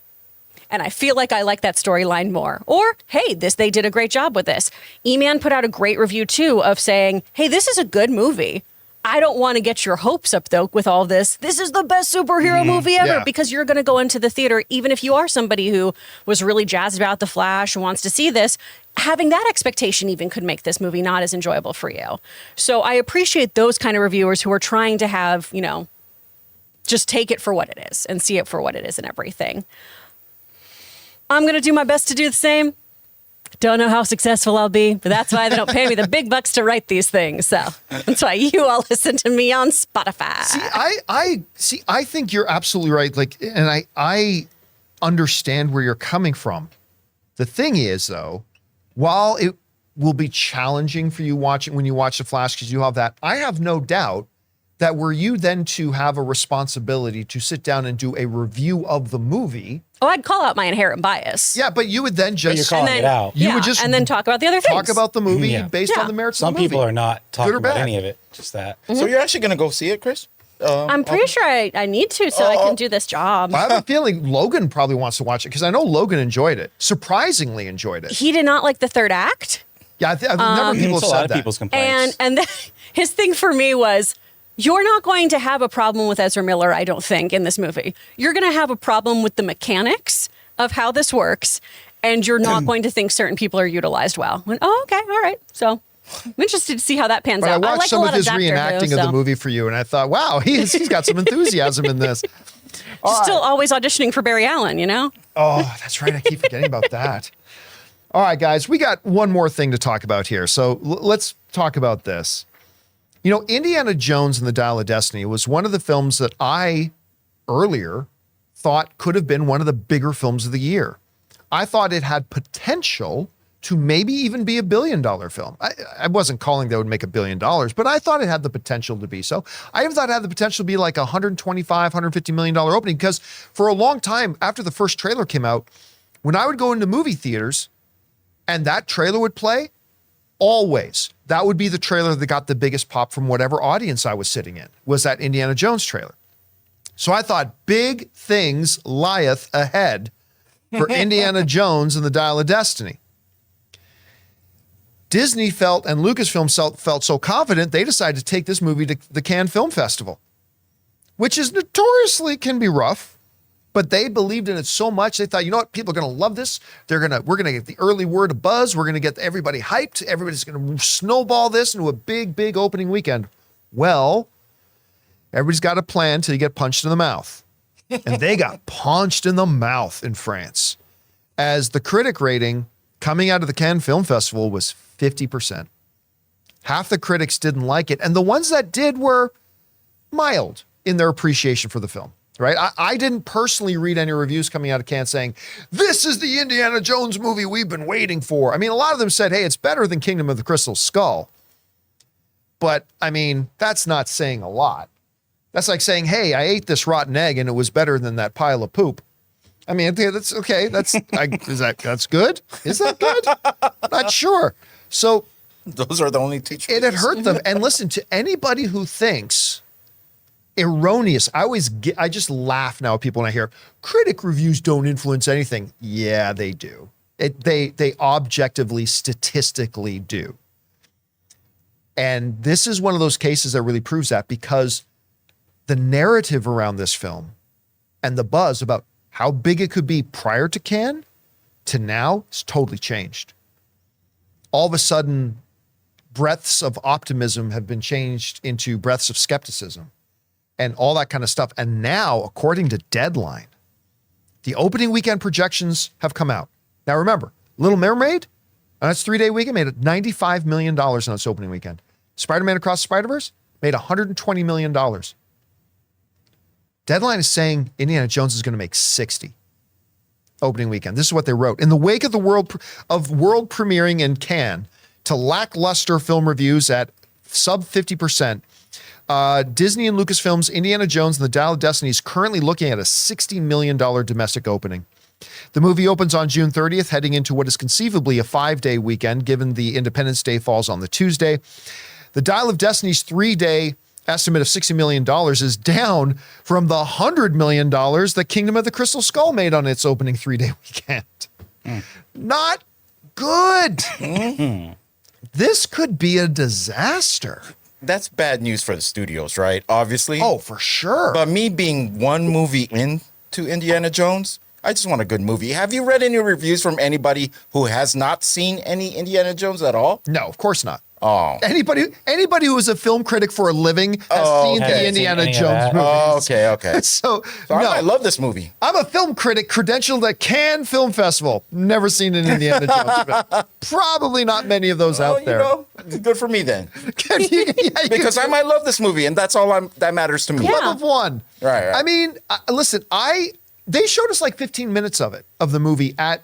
And I feel like I like that storyline more. Or, hey, they did a great job with this. E-Man put out a great review, too, of saying, hey, this is a good movie. I don't want to get your hopes up, though, with all this. This is the best superhero movie ever, because you're going to go into the theater, even if you are somebody who was really jazzed about The Flash and wants to see this, having that expectation even could make this movie not as enjoyable for you. So I appreciate those kind of reviewers who are trying to have, just take it for what it is and see it for what it is and everything. I'm going to do my best to do the same. Don't know how successful I'll be, but that's why they don't pay me the big bucks to write these things. So that's why you all listen to me on Spotify. I think you're absolutely right. And I understand where you're coming from. The thing is, though, while it will be challenging for you when you watch The Flash, because you have that, I have no doubt that were you then to have a responsibility to sit down and do a review of the movie. Oh, I'd call out my inherent bias. Yeah, but you would then just... You're calling it out. You would just... And then talk about the other things. Talk about the movie based on the merits of the movie. Some people are not talking about bad. any of it, just that. So you're actually going to go see it, Chris? I'm pretty sure I need to, so I can do this job. I have a feeling Logan probably wants to watch it, because I know Logan enjoyed it. Surprisingly enjoyed it. He did not like the third act. Yeah, I've never people It's have a lot said of that. people's complaints. And then his thing for me was, you're not going to have a problem with Ezra Miller, I don't think, in this movie. You're going to have a problem with the mechanics of how this works, and you're not going to think certain people are utilized well. Okay, all right. So I'm interested to see how that pans But out. I watched like some of his Doctor reenacting Who, of the movie for you, and I thought, wow, he's got some enthusiasm in this. Still always auditioning for Barry Allen, Oh, that's right. I keep forgetting about that. All right, guys, we got one more thing to talk about here. So let's talk about this. Indiana Jones and the Dial of Destiny was one of the films that I earlier thought could have been one of the bigger films of the year. I thought it had potential to maybe even be $1 billion film. I wasn't calling that it would make $1 billion, but I thought it had the potential to be so. I even thought it had the potential to be like $125-150 million opening, because for a long time after the first trailer came out, when I would go into movie theaters and that trailer would play, always, that would be the trailer that got the biggest pop from whatever audience I was sitting in, was that Indiana Jones trailer. So I thought big things lieth ahead for Indiana Jones and the Dial of Destiny. Disney felt, and Lucasfilm felt so confident, they decided to take this movie to the Cannes Film Festival, which is notoriously can be rough, but they believed in it so much, they thought, you know what, people are going to love this. We're going to get the early word of buzz. We're going to get everybody hyped. Everybody's going to snowball this into a big, big opening weekend. Well, everybody's got a plan till you get punched in the mouth. And they got punched in the mouth in France, as the critic rating coming out of the Cannes Film Festival was 50%. Half the critics didn't like it, and the ones that did were mild in their appreciation for the film, right? I didn't personally read any reviews coming out of Cannes saying, this is the Indiana Jones movie we've been waiting for. I mean, a lot of them said, hey, it's better than Kingdom of the Crystal Skull. But, I mean, that's not saying a lot. That's like saying, hey, I ate this rotten egg and it was better than that pile of poop. I mean, that's okay. That's good? Is that good? Not sure. So those are the only two choices. It had hurt them. And listen, to anybody who thinks erroneous, I just laugh now at people when I hear critic reviews don't influence anything. Yeah, they do. They objectively, statistically do. And this is one of those cases that really proves that, because the narrative around this film and the buzz about how big it could be prior to Cannes to now is totally changed. All of a sudden, breaths of optimism have been changed into breaths of skepticism and all that kind of stuff. And now, according to Deadline, the opening weekend projections have come out. Now remember, Little Mermaid, on its 3-day weekend, made $95 million on its opening weekend. Spider-Man Across the Spider-Verse made $120 million. Deadline is saying Indiana Jones is going to make 60. opening weekend. This is what they wrote. In the wake of the world premiering in Cannes to lackluster film reviews at sub 50%, Disney and Lucasfilm's Indiana Jones and the Dial of Destiny is currently looking at a $60 million domestic opening. The movie opens on June 30th, heading into what is conceivably a 5-day weekend, given the Independence Day falls on the Tuesday. The Dial of Destiny's 3-day estimate of $60 million is down from the $100 million that Kingdom of the Crystal Skull made on its opening 3-day weekend. Not good. This could be a disaster. That's bad news for the studios, right? Obviously. Oh, for sure. But me being one movie into Indiana Jones, I just want a good movie. Have you read any reviews from anybody who has not seen any Indiana Jones at all? No, of course not. Oh. Anybody who is a film critic for a living has seen the Indiana Jones movies. Oh, okay. So I might love this movie. I'm a film critic credentialed at Cannes Film Festival. Never seen an Indiana Jones film. Probably not many of those out there. Good for me then. You Because I might love this movie, and that's all that matters to me. Club of one. Right. I mean, listen, they showed us like 15 minutes of the movie at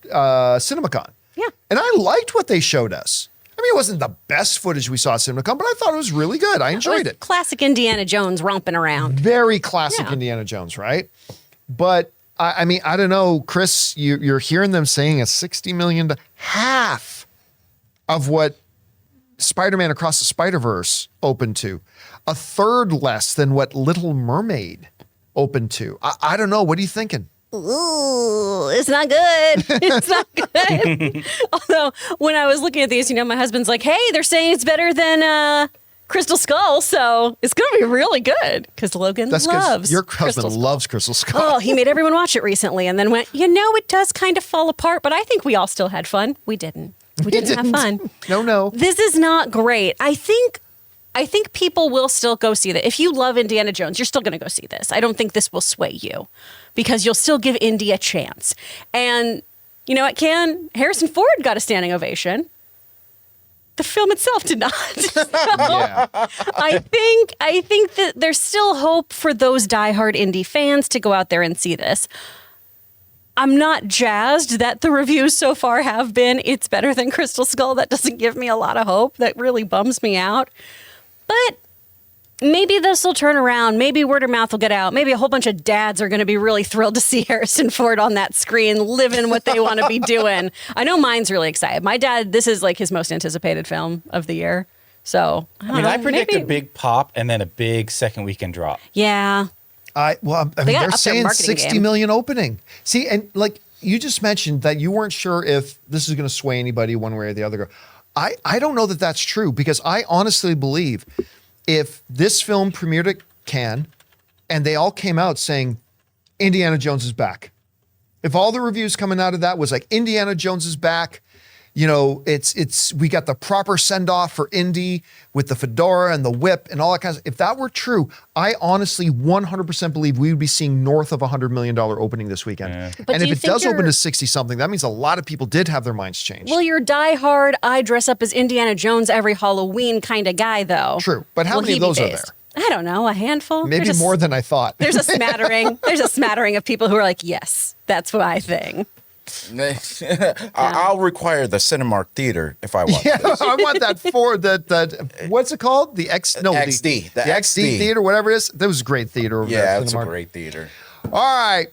CinemaCon. Yeah. And I liked what they showed us. I mean, it wasn't the best footage we saw at CinemaCon, but I thought it was really good. I enjoyed it. Classic Indiana Jones romping around. Very classic Yeah. Indiana Jones, right? But I mean, I don't know, Chris, you're hearing them saying a $60 million, half of what Spider-Man Across the Spider-Verse opened to, a third less than what Little Mermaid opened to. I don't know. What are you thinking? Ooh, it's not good. It's not good. Although when I was looking at these, my husband's like, hey, they're saying it's better than Crystal Skull, so it's going to be really good because Logan loves your Crystal husband Skull. loves Crystal Skull. Oh, he made everyone watch it recently and then went, it does kind of fall apart, but I think we all still had fun. We didn't. We didn't have fun. No. This is not great. I think people will still go see that. If you love Indiana Jones, you're still going to go see this. I don't think this will sway you because you'll still give Indy a chance. And, at Cannes, Harrison Ford got a standing ovation. The film itself did not. So Yeah. I think that there's still hope for those diehard Indy fans to go out there and see this. I'm not jazzed that the reviews so far have been, it's better than Crystal Skull. That doesn't give me a lot of hope. That really bums me out. But maybe this will turn around. Maybe word of mouth will get out. Maybe a whole bunch of dads are going to be really thrilled to see Harrison Ford on that screen, living what they want to be doing. I know mine's really excited. My dad, this is like his most anticipated film of the year. So, I predict a big pop and then a big second weekend drop. Yeah. I mean, gotta they're up their saying marketing 60 game. million opening. See, and like you just mentioned that you weren't sure if this is going to sway anybody one way or the other. I don't know that that's true because I honestly believe if this film premiered at Cannes and they all came out saying Indiana Jones is back, if all the reviews coming out of that was like Indiana Jones is back, we got the proper send off for Indy with the fedora and the whip and all that kind of stuff. If that were true, I honestly 100% believe we would be seeing north of $100 million opening this weekend. Yeah. But And do if you it think does open you're- to 60 something, that means a lot of people did have their minds changed. Well, you're diehard, I dress up as Indiana Jones every Halloween kind of guy, though. True. But how Will many he of be those are phased? there? I don't know, a handful. Maybe There's more than I thought. There's a smattering. There's a smattering of people who are like, yes, that's my thing. I'll require the Cinemark Theater if I want. Yeah, I want that what's it called? The XD. The XD. theater, whatever it is. That was a great theater over there. Yeah, at it's a Cinemark. great theater. All right.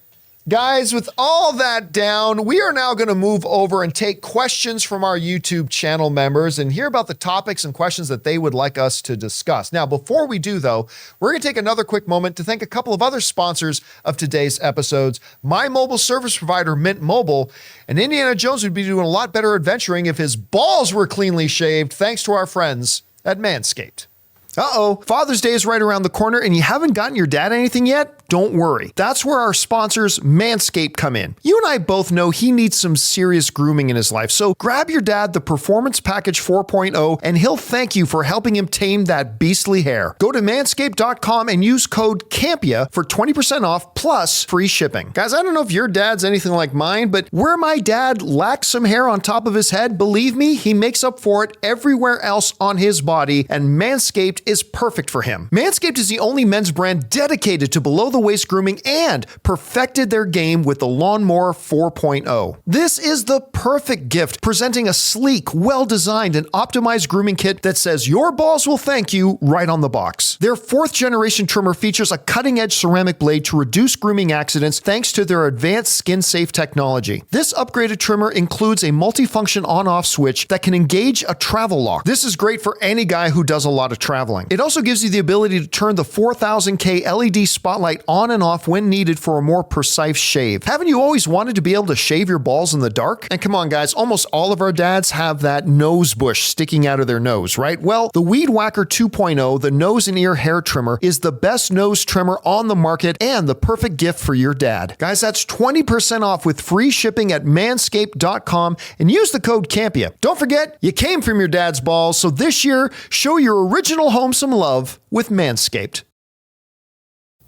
Guys, with all that down, we are now going to move over and take questions from our YouTube channel members and hear about the topics and questions that they would like us to discuss. Now, before we do, though, we're going to take another quick moment to thank a couple of other sponsors of today's episodes. My mobile service provider, Mint Mobile, and Indiana Jones would be doing a lot better adventuring if his balls were cleanly shaved, thanks to our friends at Manscaped. Father's Day is right around the corner and you haven't gotten your dad anything yet? Don't worry. That's where our sponsors, Manscaped, come in. You and I both know he needs some serious grooming in his life, so grab your dad the Performance Package 4.0 and he'll thank you for helping him tame that beastly hair. Go to manscaped.com and use code CAMPEA for 20% off plus free shipping. Guys, I don't know if your dad's anything like mine, but where my dad lacks some hair on top of his head, believe me, he makes up for it everywhere else on his body, and Manscaped is perfect for him. Manscaped is the only men's brand dedicated to below the below-the-waist grooming and perfected their game with the Lawnmower 4.0. This is the perfect gift, presenting a sleek, well-designed, and optimized grooming kit that says your balls will thank you right on the box. Their 4th-generation trimmer features a cutting-edge ceramic blade to reduce grooming accidents thanks to their advanced skin-safe technology. This upgraded trimmer includes a multifunction on-off switch that can engage a travel lock. This is great for any guy who does a lot of traveling. It also gives you the ability to turn the 4000K LED spotlight on and off when needed for a more precise shave. Haven't you always wanted to be able to shave your balls in the dark? And come on, guys, almost all of our dads have that nose bush sticking out of their nose, right? Well, the Weed Whacker 2.0, the nose and ear hair trimmer, is the best nose trimmer on the market and the perfect gift for your dad. Guys, that's 20% off with free shipping at manscaped.com and use the code Campea. Don't forget, you came from your dad's balls, so this year, show your original home some love with Manscaped.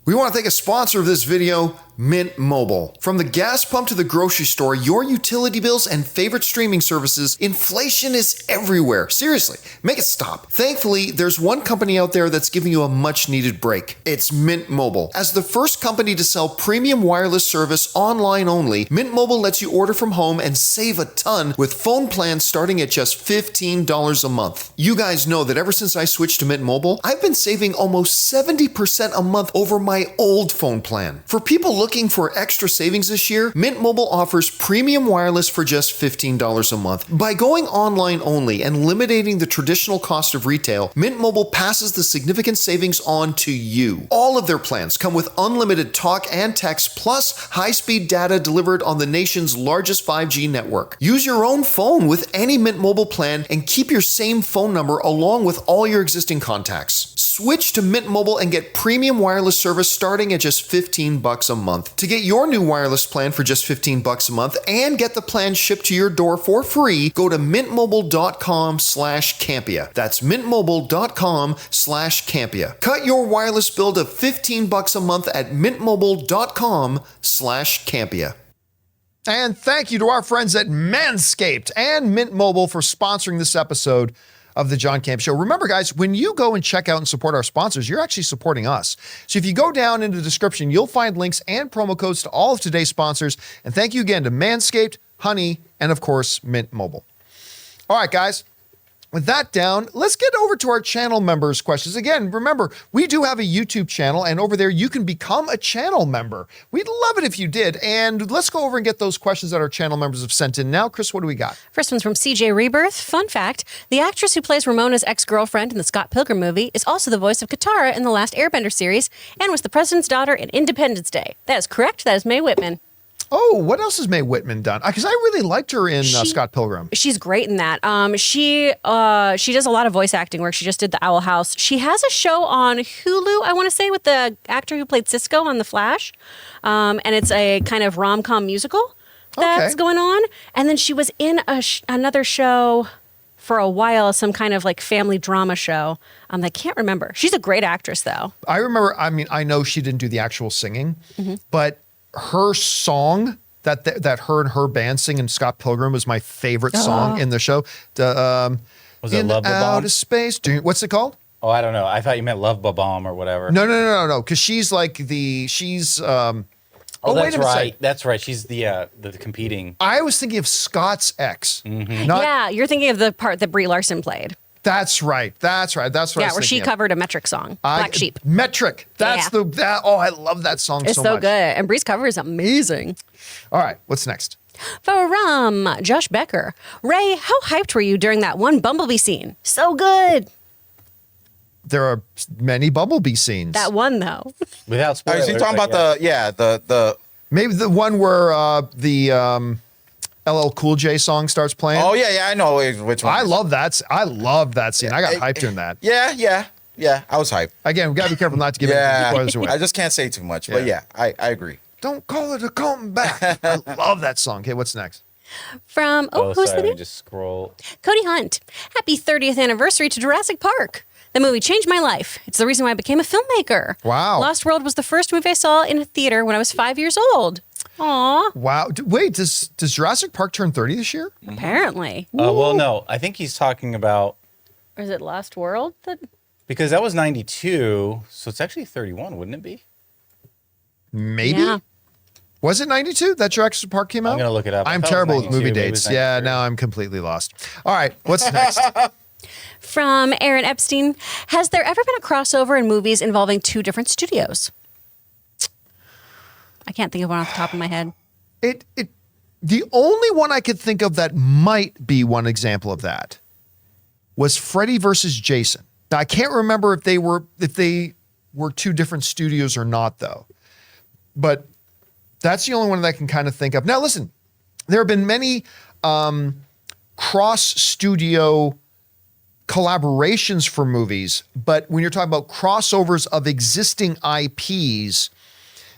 We want to thank a sponsor of this video, Mint Mobile. From the gas pump to the grocery store, your utility bills and favorite streaming services, inflation is everywhere. Seriously, make it stop. Thankfully, there's one company out there that's giving you a much needed break. It's Mint Mobile. As the first company to sell premium wireless service online only, Mint Mobile lets you order from home and save a ton with phone plans starting at just $15 a month. You guys know that ever since I switched to Mint Mobile, I've been saving almost 70% a month over my old phone plan. For people looking for extra savings this year, Mint Mobile offers premium wireless for just $15 a month. By going online only and eliminating the traditional cost of retail, Mint Mobile passes the significant savings on to you. All of their plans come with unlimited talk and text plus high-speed data delivered on the nation's largest 5G network. Use your own phone with any Mint Mobile plan and keep your same phone number along with all your existing contacts. Switch to Mint Mobile and get premium wireless service starting at just $15 a month. To get your new wireless plan for just $15 a month and get the plan shipped to your door for free, go to mintmobile.com/Campea. That's mintmobile.com/Campea. Cut your wireless bill to $15 a month at mintmobile.com/Campea. And thank you to our friends at Manscaped and Mint Mobile for sponsoring this episode of the John Campea Show. Remember, guys, when you go and check out and support our sponsors, you're actually supporting us. So if you go down in the description, you'll find links and promo codes to all of today's sponsors. And thank you again to Manscaped, Honey, and of course, Mint Mobile. All right, guys. With that down, let's get over to our channel members' questions. Again, remember, we do have a YouTube channel, and over there, you can become a channel member. We'd love it if you did. And let's go over and get those questions that our channel members have sent in. Now, Chris, what do we got? First one's from CJ Rebirth. Fun fact, the actress who plays Ramona's ex-girlfriend in the Scott Pilgrim movie is also the voice of Katara in the Last Airbender series and was the president's daughter in Independence Day. That is correct. That is Mae Whitman. Oh, what else has Mae Whitman done? Because I really liked her in Scott Pilgrim. She's great in that. She does a lot of voice acting work. She just did The Owl House. She has a show on Hulu, I want to say, with the actor who played Cisco on The Flash. And it's a kind of rom-com musical that's going on. And then she was in another show for a while, some kind of like family drama show. I can't remember. She's a great actress, though. I remember, I know she didn't do the actual singing, but her song that her and her band sing in Scott Pilgrim was my favorite song in the show. Was it Love the Bomb? Outer Space. What's it called? Oh, I don't know. I thought you meant Love Bomb or whatever. No. Because she's like Oh, that's right. That's right. She's the competing. I was thinking of Scott's ex. Yeah, you're thinking of the part that Brie Larson played. That's right. That's what I was thinking where she covered a Metric song, Black Sheep. Metric. That's I love that song so much. It's so good. And Brie's cover is amazing. All right, what's next? From Josh Becker. Ray, how hyped were you during that one Bumblebee scene? So good. There are many Bumblebee scenes. That one, though. Without spoilers. Are you talking about the maybe the one where the LL Cool J song starts playing? Oh yeah, I know which one. I love that. I love that scene. I got hyped during that. Yeah. I was hyped. Again, we gotta be careful not to give any spoilers away. I just can't say too much, but I agree. Don't call it a comeback. I love that song. Okay, what's next? From who's sorry, the name? just scroll. Cody Hunt. Happy 30th anniversary to Jurassic Park. The movie changed my life. It's the reason why I became a filmmaker. Wow. Lost World was the first movie I saw in a theater when I was 5 years old. Aw. Wow. Wait, does Jurassic Park turn 30 this year? Apparently. Well, no. I think he's talking about... Or is it Lost World? Because that was 92, so it's actually 31, wouldn't it be? Maybe. Yeah. Was it 92 that Jurassic Park came out? I'm gonna look it up. I I'm thought it was terrible with 92, movie maybe it was dates. Yeah, 93. now I'm completely lost. All right, what's next? From Aaron Epstein, has there ever been a crossover in movies involving two different studios? I can't think of one off the top of my head. The only one I could think of that might be one example of that was Freddy versus Jason. Now I can't remember if they were two different studios or not though. But that's the only one that I can kind of think of. Now listen, there have been many cross studio collaborations for movies, but when you're talking about crossovers of existing IPs,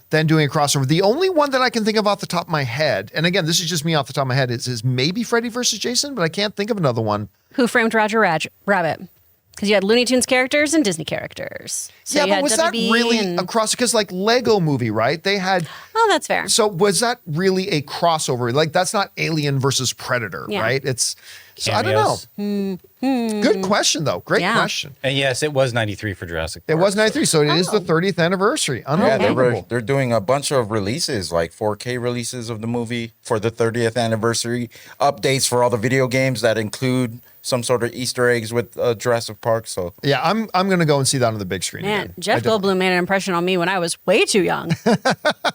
then doing a crossover. The only one that I can think of off the top of my head, and again, this is just me off the top of my head, is maybe Freddy versus Jason, but I can't think of another one. Who Framed Roger Rabbit? Because you had Looney Tunes characters and Disney characters. So yeah, you but had was that WB really and- a cross? Because like Lego Movie, right? They had. Oh, that's fair. So was that really a crossover? Like that's not Alien versus Predator, Yeah. right? It's. So I don't know. Cameos. Good question though. Great Yeah. question. And yes, it was 93 for Jurassic It Park. was 93, so it is the 30th anniversary. Yeah, Unbelievable. they're doing a bunch of releases, like 4K releases of the movie for the 30th anniversary, updates for all the video games that include some sort of Easter eggs with Jurassic Park. So Yeah, I'm gonna go and see that on the big screen. Man, again. Jeff I definitely- Goldblum made an impression on me when I was way too young.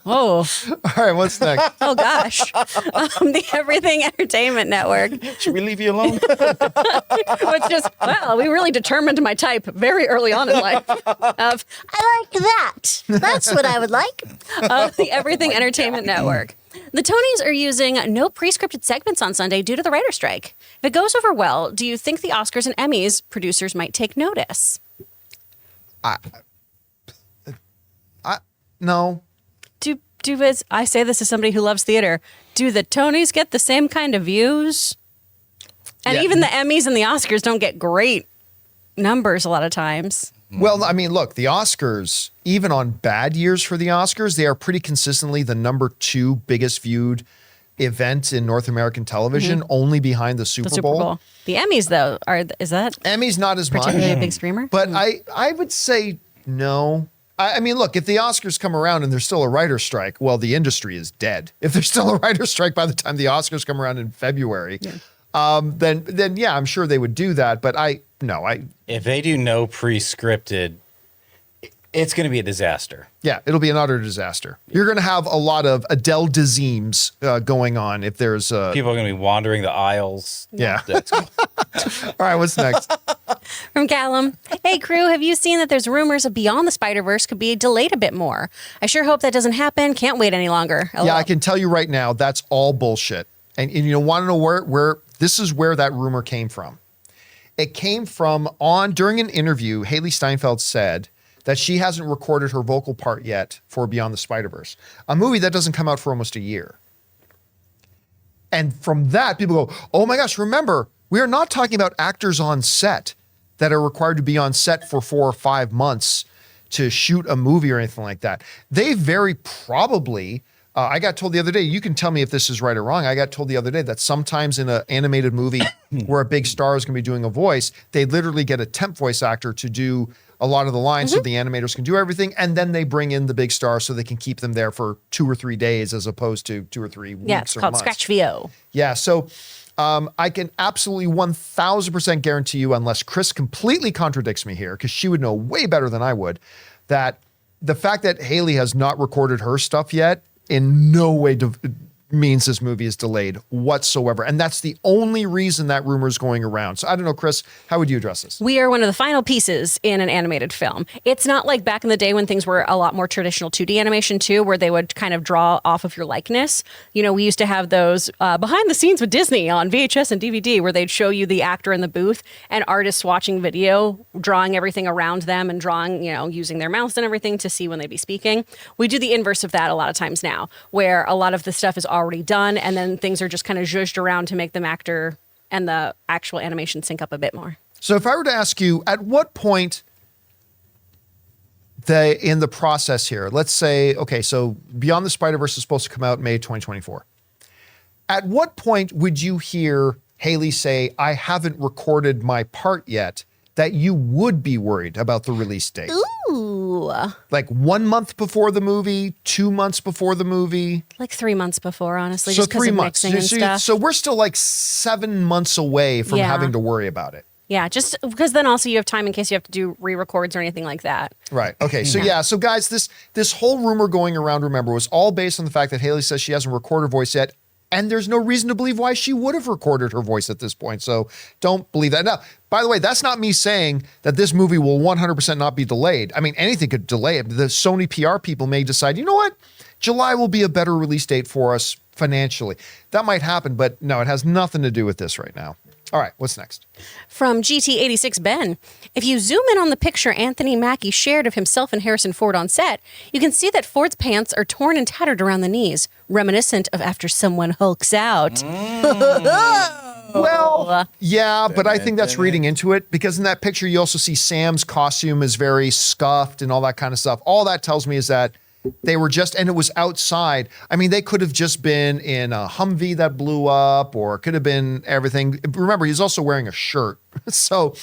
Oh, All right, what's next? oh gosh. The Everything Entertainment Network, should we leave you alone? which just, well, we really determined my type very early on in life of, I like that. That's what I would like. The Everything Entertainment Network. The Tonys are using no pre-scripted segments on Sunday due to the writer's strike. If it goes over well, do you think the Oscars and Emmys producers might take notice? No. Do as I say this as somebody who loves theater, do the Tonys get the same kind of views? And Yeah. even the Emmys and the Oscars don't get great numbers a lot of times. Well, I mean, look, the Oscars, even on bad years for the Oscars, they are pretty consistently the number 2 biggest viewed event in North American television, only behind the Super The Super Bowl. Bowl. The Emmys, though, is that Emmys not as much, particularly a big screamer? but I would say no. I mean, look, if the Oscars come around and there's still a writer's strike, well, the industry is dead. If there's still a writer's strike by the time the Oscars come around in February, then yeah, I'm sure they would do that. But If they do no pre-scripted, it's going to be a disaster. yeah, it'll be an utter disaster. You're going to have a lot of Adele Dazeems going on if there's People are going to be wandering the aisles. yeah. That's All right, what's next? From Callum. Hey, crew, have you seen that there's rumors of Beyond the Spider-Verse could be delayed a bit more? I sure hope that doesn't happen. Can't wait any longer. Yeah, I can tell you right now, that's all bullshit. And you want to know where this is where that rumor came from. It came from during an interview, Haley Steinfeld said that she hasn't recorded her vocal part yet for Beyond the Spider-Verse, a movie that doesn't come out for almost a year. And from that, people go, oh my gosh, remember, we are not talking about actors on set that are required to be on set for 4 or 5 months to shoot a movie or anything like that. They very probably, I got told the other day, you can tell me if this is right or wrong. I got told the other day that sometimes in an animated movie where a big star is going to be doing a voice, they literally get a temp voice actor to do a lot of the lines so the animators can do everything. And then they bring in the big star so they can keep them there for 2 or 3 days as opposed to 2 or 3 weeks Yeah, it's or called months. Scratch VO. Yeah, so I can absolutely 1,000% guarantee you, unless Chris completely contradicts me here, because she would know way better than I would, that the fact that Haley has not recorded her stuff yet in no way means this movie is delayed whatsoever. And that's the only reason that rumor is going around. So I don't know, Chris, how would you address this? We are one of the final pieces in an animated film. It's not like back in the day when things were a lot more traditional 2D animation too, where they would kind of draw off of your likeness. You know, we used to have those behind the scenes with Disney on VHS and DVD where they'd show you the actor in the booth and artists watching video, drawing everything around them and drawing, using their mouths and everything to see when they'd be speaking. We do the inverse of that a lot of times now, where a lot of the stuff is already done and then things are just kind of zhuzhed around to make them actor and the actual animation sync up a bit more. So if I were to ask you, at what point in the process here, let's say, okay, so Beyond the Spider-Verse is supposed to come out May 2024. At what point would you hear Haley say, I haven't recorded my part yet, that you would be worried about the release date? Ooh, Ooh, Like 1 month before the movie, 2 months before the movie. like 3 months before, honestly, So just because 3 of months. mixing and stuff. So we're still like 7 months away from Yeah. having to worry about it. Yeah, just because then also you have time in case you have to do re-records or anything like that. Right. Okay. So yeah. So guys, this whole rumor going around, remember, was all based on the fact that Haley says she hasn't recorded her voice yet, and there's no reason to believe why she would have recorded her voice at this point. So don't believe that. Now, by the way, that's not me saying that this movie will 100% not be delayed. I mean, anything could delay it. The Sony PR people may decide, you know what, July will be a better release date for us financially. That might happen, but no, it has nothing to do with this right now. All right, what's next? From GT86 Ben, if you zoom in on the picture Anthony Mackie shared of himself and Harrison Ford on set, you can see that Ford's pants are torn and tattered around the knees, reminiscent of after someone hulks out. Well, yeah, but I think that's reading into it, because in that picture you also see Sam's costume is very scuffed and all that kind of stuff. All that tells me is that they were just, and it was outside. I mean, they could have just been in a Humvee that blew up, or it could have been everything. Remember, he's also wearing a shirt. So,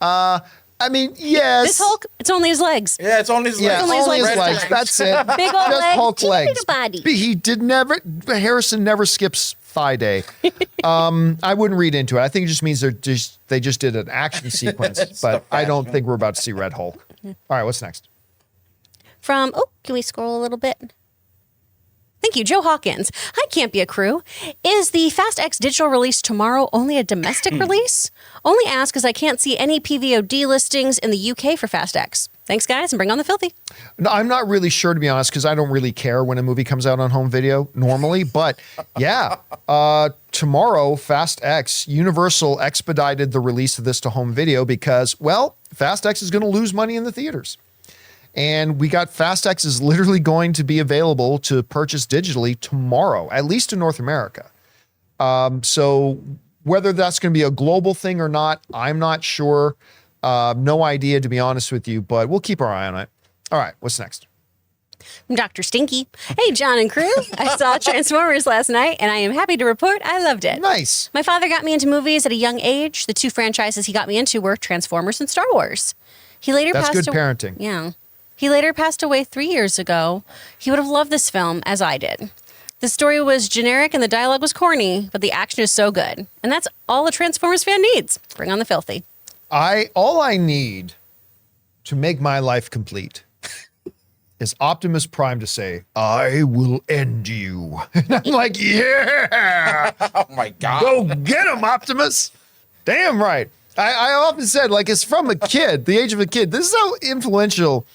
I mean, yes. This Hulk, it's only his legs. Yeah, it's only his Yeah, legs. only his only his legs. legs. That's it. Big old Just legs, Hulk teeny legs. little body. But he did never, Harrison never skips thigh day. I wouldn't read into it. I think it just means they just did an action sequence, but I don't think we're about to see Red Hulk. All right, what's next? From, can we scroll a little bit? Thank you, Joe Hawkins. Hi, Campea crew. Is the Fast X digital release tomorrow only a domestic release? Only ask because I can't see any PVOD listings in the UK for Fast X. Thanks, guys, and bring on the filthy. No, I'm not really sure, to be honest, because I don't really care when a movie comes out on home video normally. But yeah, tomorrow, Fast X, Universal expedited the release of this to home video because, well, Fast X is going to lose money in the theaters. And we got Fast X is literally going to be available to purchase digitally tomorrow, at least in North America. So whether that's going to be a global thing or not, I'm not sure. No idea, to be honest with you, but we'll keep our eye on it. All right, what's next? I'm Dr. Stinky. Hey, John and crew. I saw Transformers last night, and I am happy to report I loved it. Nice. My father got me into movies at a young age. The two franchises he got me into were Transformers and Star Wars. He later That's passed good parenting. Yeah. He later passed away 3 years ago. He would have loved this film as I did. The story was generic and the dialogue was corny, but the action is so good. And that's all a Transformers fan needs. Bring on the filthy. All I need to make my life complete is Optimus Prime to say, "I will end you." And I'm like, yeah. Oh my God. Go get him, Optimus. Damn right. I often said, like, it's from a kid, the age of a kid. This is how influential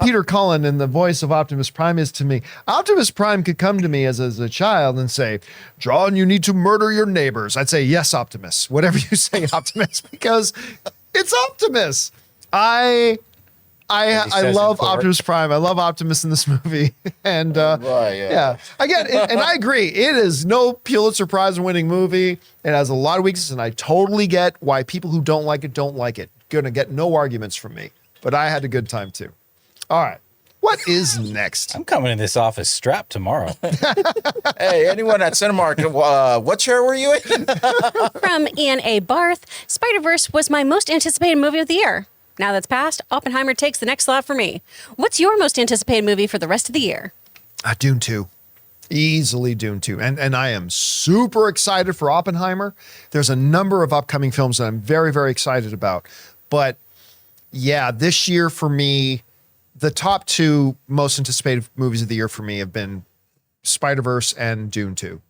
Peter Cullen in the voice of Optimus Prime is to me. Optimus Prime could come to me as a child and say, "John, you need to murder your neighbors." I'd say, "Yes, Optimus." Whatever you say, Optimus, because it's Optimus. I love Optimus Prime. I love Optimus in this movie. And yeah. Again, and I agree. It is no Pulitzer Prize winning movie. It has a lot of weaknesses, and I totally get why people who don't like it don't like it. Gonna get no arguments from me. But I had a good time too. All right. What is next? I'm coming in this office strapped tomorrow. Hey, anyone at Cinemark, what chair were you in? From Ian A. Barth, Spider-Verse was my most anticipated movie of the year. Now that's passed, Oppenheimer takes the next slot for me. What's your most anticipated movie for the rest of the year? Dune 2. Easily Dune 2. And I am super excited for Oppenheimer. There's a number of upcoming films that I'm very, very excited about. But yeah, this year for me, the top two most anticipated movies of the year for me have been Spider-Verse and Dune 2.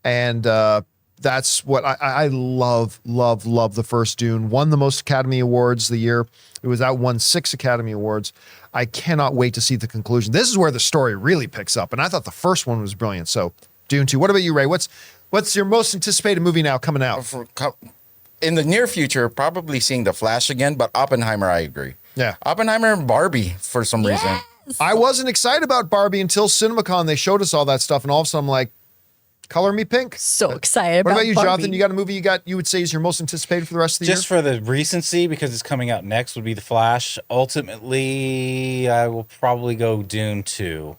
And that's what I love the first Dune. Won the most Academy Awards the year it was out, won 6 Academy Awards. I cannot wait to see the conclusion. This is where the story really picks up, and I thought the first one was brilliant. So Dune 2. What about you, Ray? What's your most anticipated movie now coming out? In the near future, probably seeing The Flash again, but Oppenheimer, I agree. Yeah. Oppenheimer and Barbie for some reason. I wasn't excited about Barbie until CinemaCon. They showed us all that stuff, and all of a sudden I'm like, color me pink. So excited What about about you, Barbie. Jonathan? You got a movie you would say is your most anticipated for the rest of the Just year? for the recency, because it's coming out next, would be The Flash. Ultimately, I will probably go Dune 2.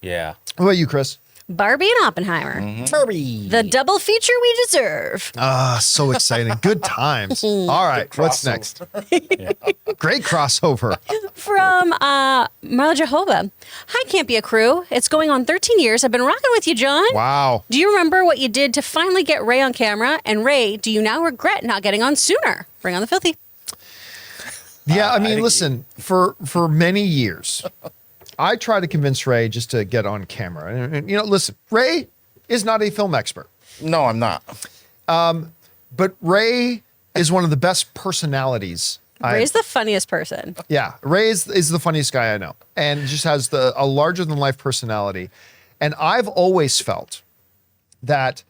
Yeah. What about you, Chris? Barbie and Oppenheimer. Barbie. The double feature we deserve. Ah, so exciting. Good times. All right, what's next? Great crossover. From Marla Jehovah. Hi, Campea crew. It's going on 13 years. I've been rocking with you, John. Wow. Do you remember what you did to finally get Ray on camera? And Ray, do you now regret not getting on sooner? Bring on the filthy. Yeah, I mean, listen, for many years, I tried to convince Ray just to get on camera. And, you know, listen, Ray is not a film expert, No, I'm not. but Ray is one of the best personalities. Ray's the funniest person. Yeah, Ray is the funniest guy I know, and just has a larger than life personality. And I've always felt that,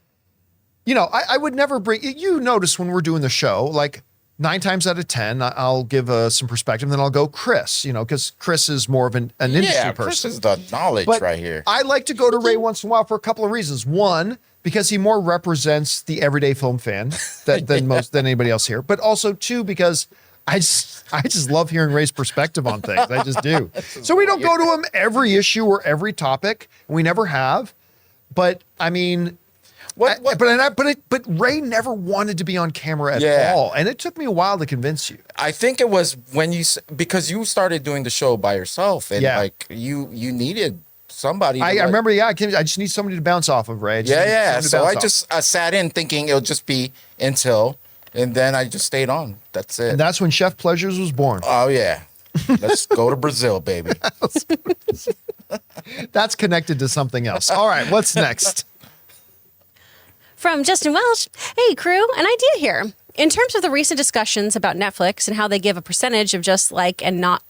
you know, I would never bring. You notice when we're doing the show, like 9 times out of 10, I'll give some perspective, then I'll go Chris, you know, because Chris is more of an industry Yeah, person. Chris is the knowledge But right here. I like to go to Ray once in a while for a couple of reasons. One, because he more represents the everyday film fan than anybody else here. But also two, because I just love hearing Ray's perspective on things. I just do. So we don't go to him every issue or every topic. We never have. But I mean, But Ray never wanted to be on camera at all, and it took me a while to convince you. I think it was when because you started doing the show by yourself, and like you needed somebody. I remember. Yeah, I just need somebody to bounce off of, Ray. So I just sat in thinking it'll just be until, and then I just stayed on. That's it. And that's when Chef Pleasures was born. Oh yeah, let's go to Brazil, baby. That's connected to something else. All right, what's next? From Justin Welsh. Hey, crew, an idea here. In terms of the recent discussions about Netflix and how they give a percentage of just like and not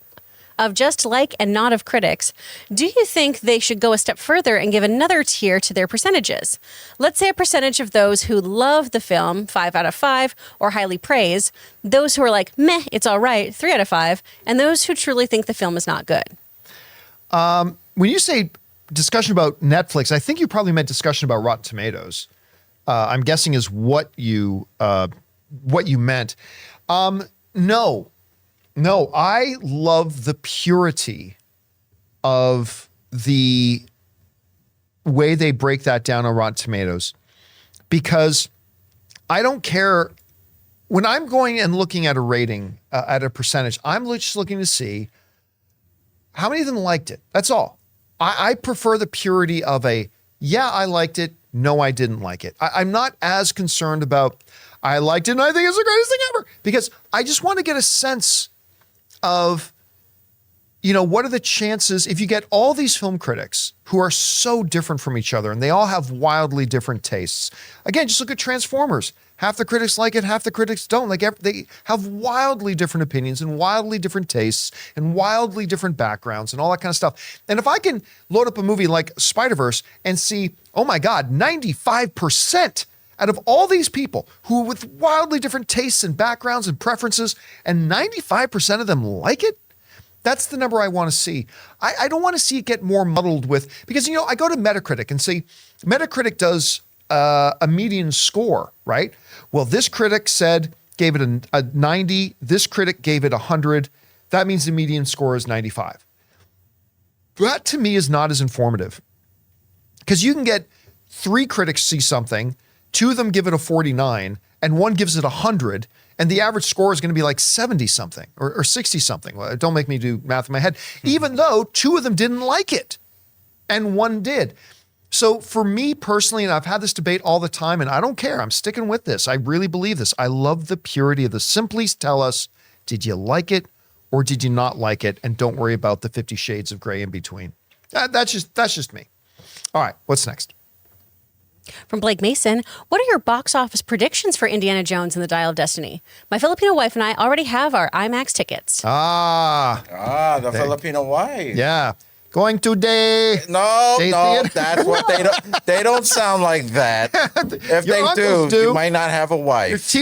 of critics, do you think they should go a step further and give another tier to their percentages? Let's say a percentage of those who love the film, 5 out of 5, or highly praise, those who are like, meh, it's all right, 3 out of 5, and those who truly think the film is not good. When you say discussion about Netflix, I think you probably meant discussion about Rotten Tomatoes. I'm guessing is what you meant. No, I love the purity of the way they break that down on Rotten Tomatoes, because I don't care when I'm going and looking at a rating at a percentage. I'm just looking to see how many of them liked it. That's all. I prefer the purity of yeah, I liked it. No, I didn't like it. I'm not as concerned about I liked it and I think it's the greatest thing ever, because I just want to get a sense of, you know, what are the chances if you get all these film critics who are so different from each other and they all have wildly different tastes. Again, just look at Transformers. Half the critics like it, half the critics don't. Like they have wildly different opinions and wildly different tastes and wildly different backgrounds and all that kind of stuff. And if I can load up a movie like Spider-Verse and see, oh my God, 95% out of all these people who with wildly different tastes and backgrounds and preferences, and 95% of them like it, that's the number I want to see. I don't want to see it get more muddled with, because, you know, I go to Metacritic and see Metacritic does a median score, right? Well, this critic gave it a 90. This critic gave it 100. That means the median score is 95. That to me is not as informative, because you can get 3 critics see something, 2 of them give it a 49, and 1 gives it 100, and the average score is going to be like 70 something or 60 something. Well, don't make me do math in my head, even though 2 of them didn't like it and 1 did. So for me personally, and I've had this debate all the time, and I don't care, I'm sticking with this. I really believe this. I love the purity of this. Simply tell us, did you like it or did you not like it? And don't worry about the 50 shades of gray in between. That's just me. All right, what's next? From Blake Mason, what are your box office predictions for Indiana Jones and the Dial of Destiny? My Filipino wife and I already have our IMAX tickets. The Filipino wife. Yeah. Going today. No, theater. that's what they don't sound like that. If Your they uncles do. you might not have a wife.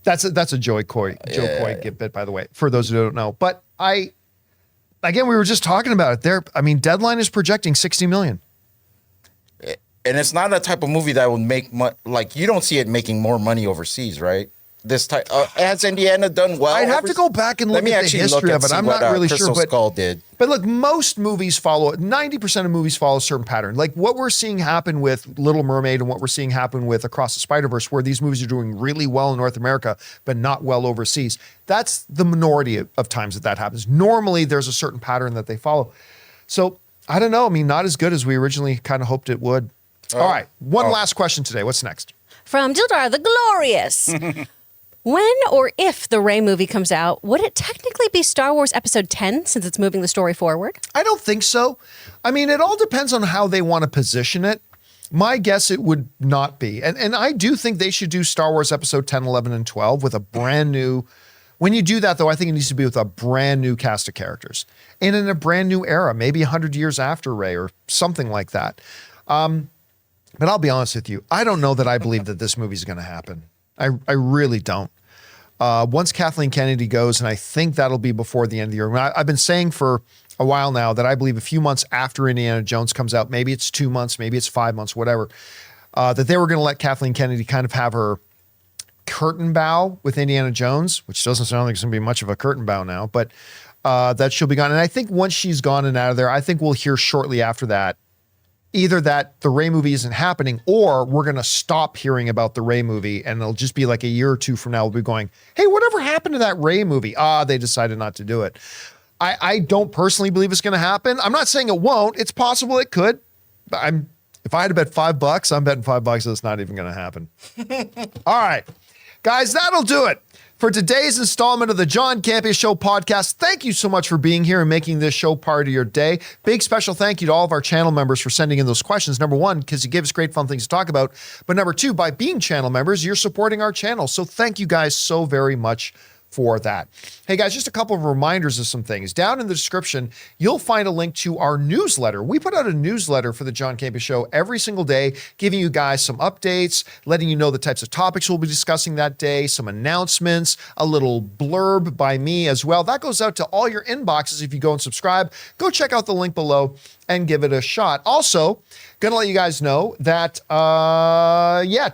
That's a Joe Coy bit, by the way, for those who don't know. But again, we were just talking about it. Deadline is projecting 60 million. And it's not that type of movie that would make like you don't see it making more money overseas, right? this type? Has Indiana done well? I'd have to go back and look at the history of it. I'm not really sure. Crystal Skull did. But look, most movies follow, 90% of movies follow a certain pattern. Like what we're seeing happen with Little Mermaid and what we're seeing happen with Across the Spider-Verse, where these movies are doing really well in North America, but not well overseas. That's the minority of times that happens. Normally, there's a certain pattern that they follow. So I don't know. I mean, not as good as we originally kind of hoped it would. All right. One last question today. What's next? From Dildar the Glorious. When or if the Rey movie comes out, would it technically be Star Wars Episode 10 since it's moving the story forward? I don't think so. I mean, it all depends on how they want to position it. My guess, it would not be. And I do think they should do Star Wars Episode 10, 11, and 12 with a brand new... When you do that, though, I think it needs to be with a brand new cast of characters. And in a brand new era, maybe 100 years after Rey or something like that. But I'll be honest with you. I don't know that I believe that this movie's going to happen. I really don't. Once Kathleen Kennedy goes, and I think that'll be before the end of the year. I've been saying for a while now that I believe a few months after Indiana Jones comes out, maybe it's 2 months, maybe it's 5 months, whatever, that they were going to let Kathleen Kennedy kind of have her curtain bow with Indiana Jones, which doesn't sound like it's going to be much of a curtain bow now, but that she'll be gone. And I think once she's gone and out of there, I think we'll hear shortly after that either that the Rey movie isn't happening, or we're going to stop hearing about the Rey movie, and it'll just be like a year or two from now, we'll be going, hey, whatever happened to that Rey movie? They decided not to do it. I don't personally believe it's going to happen. I'm not saying it won't. It's possible it could. But if I had to bet $5, I'm betting $5 that it's not even going to happen. All right, guys, that'll do it for today's installment of the John Campea Show podcast. Thank you so much for being here and making this show part of your day. Big special thank you to all of our channel members for sending in those questions. Number one, because you give us great fun things to talk about. But number two, by being channel members, you're supporting our channel. So thank you guys so very much for that. Hey guys, just a couple of reminders of some things. Down in the description, you'll find a link to our newsletter. We put out a newsletter for the John Campea Show every single day, giving you guys some updates, letting you know the types of topics we'll be discussing that day, some announcements, a little blurb by me as well. That goes out to all your inboxes if you go and subscribe. Go check out the link below and give it a shot. Also, gonna let you guys know that,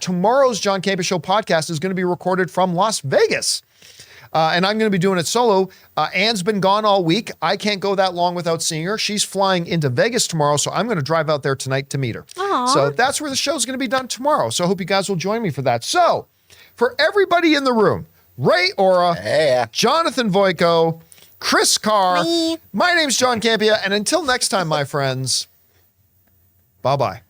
tomorrow's John Campea Show podcast is gonna be recorded from Las Vegas. And I'm going to be doing it solo. Anne's been gone all week. I can't go that long without seeing her. She's flying into Vegas tomorrow, so I'm going to drive out there tonight to meet her. Aww. So that's where the show's going to be done tomorrow. So I hope you guys will join me for that. So for everybody in the room, Ray Ora, Jonathan Voico, Chris Carr, my name's John Campea, and until next time, my friends, bye-bye.